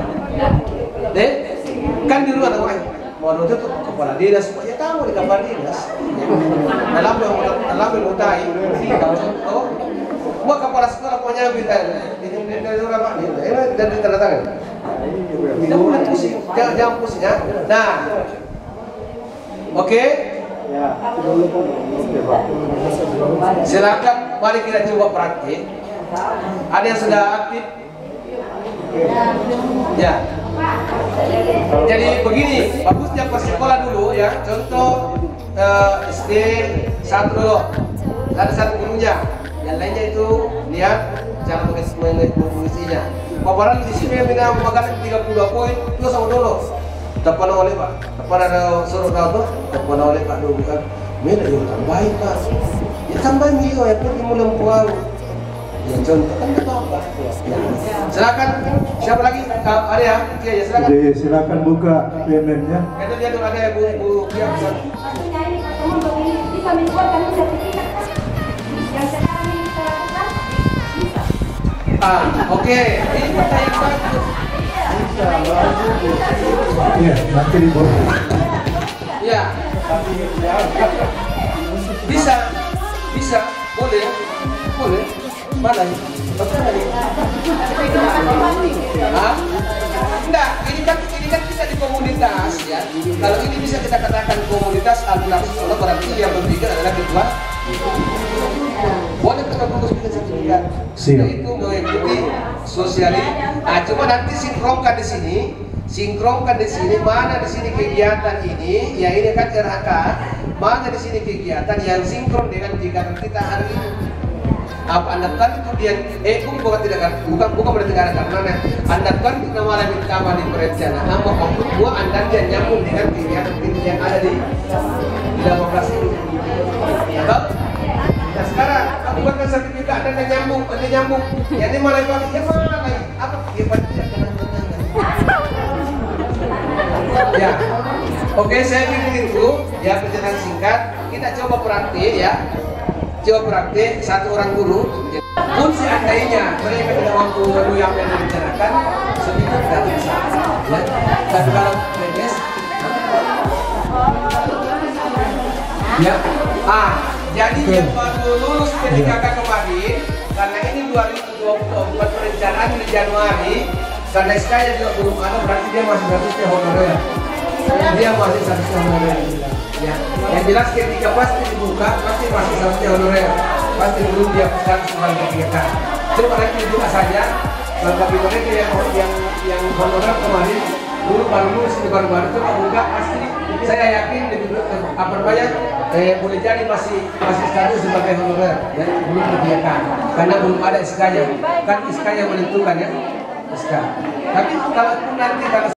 Deh, kan di luar ada mau itu kepala dinas, ya tahu di kepala dinas. Dalam yang utai, oh, buat kepala sekolah punya kita ini berapa nih? Dari tanda tangan. Jangan pusing, jangan pusing ya. Nah, oke. Silakan, mari kita coba praktik. Ada yang sudah aktif? Ya. Jadi begini, bagusnya pas sekolah dulu ya. Contoh SD 1 dulu. Ada satu gurunya, yang lainnya itu lihat cara mengisinya. Paparan di sini minta makanan 32 poin, itu sama dulu. Tepan oleh Pak, tepan ada suruh kau tuh, tepan oleh Pak dulu kan. Mina juga tambahin Pak. Ya tambahin mio ya, pergi mulai puang. Ya contoh kan apa? Silakan, siapa lagi? Ada ya? Iya ya silakan. Jadi silakan buka PMN-nya. Itu dia tuh ada Bu Pia pesan. Artinya ini teman begini bisa menjualkan sertifikat kan? Yang sekarang ini kita lakukan bisa. Oke. Ini pertanyaan bagus. Iya, nanti di bawah. Ya. Bisa, boleh. Mana ini? Betul ini. Enggak, ini kan kita di komunitas ya. Kalau ini bisa kita katakan komunitas alternatif sekolah, berarti yang berpikir adalah ketua. Boleh kita bungkus bikin sertifikat. Itu mengikuti sosialis. Cuma nanti sinkronkan di sini mana di sini kegiatan ini, ya ini kan RHK, mana di sini kegiatan yang sinkron dengan kegiatan kita hari ini. Apa Anda kan itu dia bukan berarti karena Anda kan kita malah minta di perencanaan maupun buat Anda dia nyambung dengan kegiatan yang ada di dalam kelas ini. Nah sekarang kamu buatkan sertifikat dan nyambung, yang ini malah pakai apa? Ya Oke, saya bikin dulu ya penjelasan singkat. Kita coba praktik ya. Coba praktik satu orang guru. Pun seandainya mereka tidak mampu memenuhi apa yang direncanakan, sedikit tidak bisa. Ya. Dan kalau PNS, ya. Jadi yang baru lulus PDKK kemarin, karena ini 2024 perencanaan di Januari, karena SK-nya juga belum ada, berarti dia masih statusnya honorer. Dia masih statusnya honorer. Ya. Yang jelas ketika pasti dibuka, pasti masih statusnya honorer. Pasti belum dia status sebagai kegiatan. Coba nanti dibuka saja. Bagi mereka yang honorer kemarin dulu baru lulus ini baru-baru coba buka, pasti saya yakin apa banyak boleh jadi masih status sebagai honorer ya, belum kegiatan karena belum ada SK-nya, kan SK-nya menentukan ya SK. Tapi kalau nanti kalau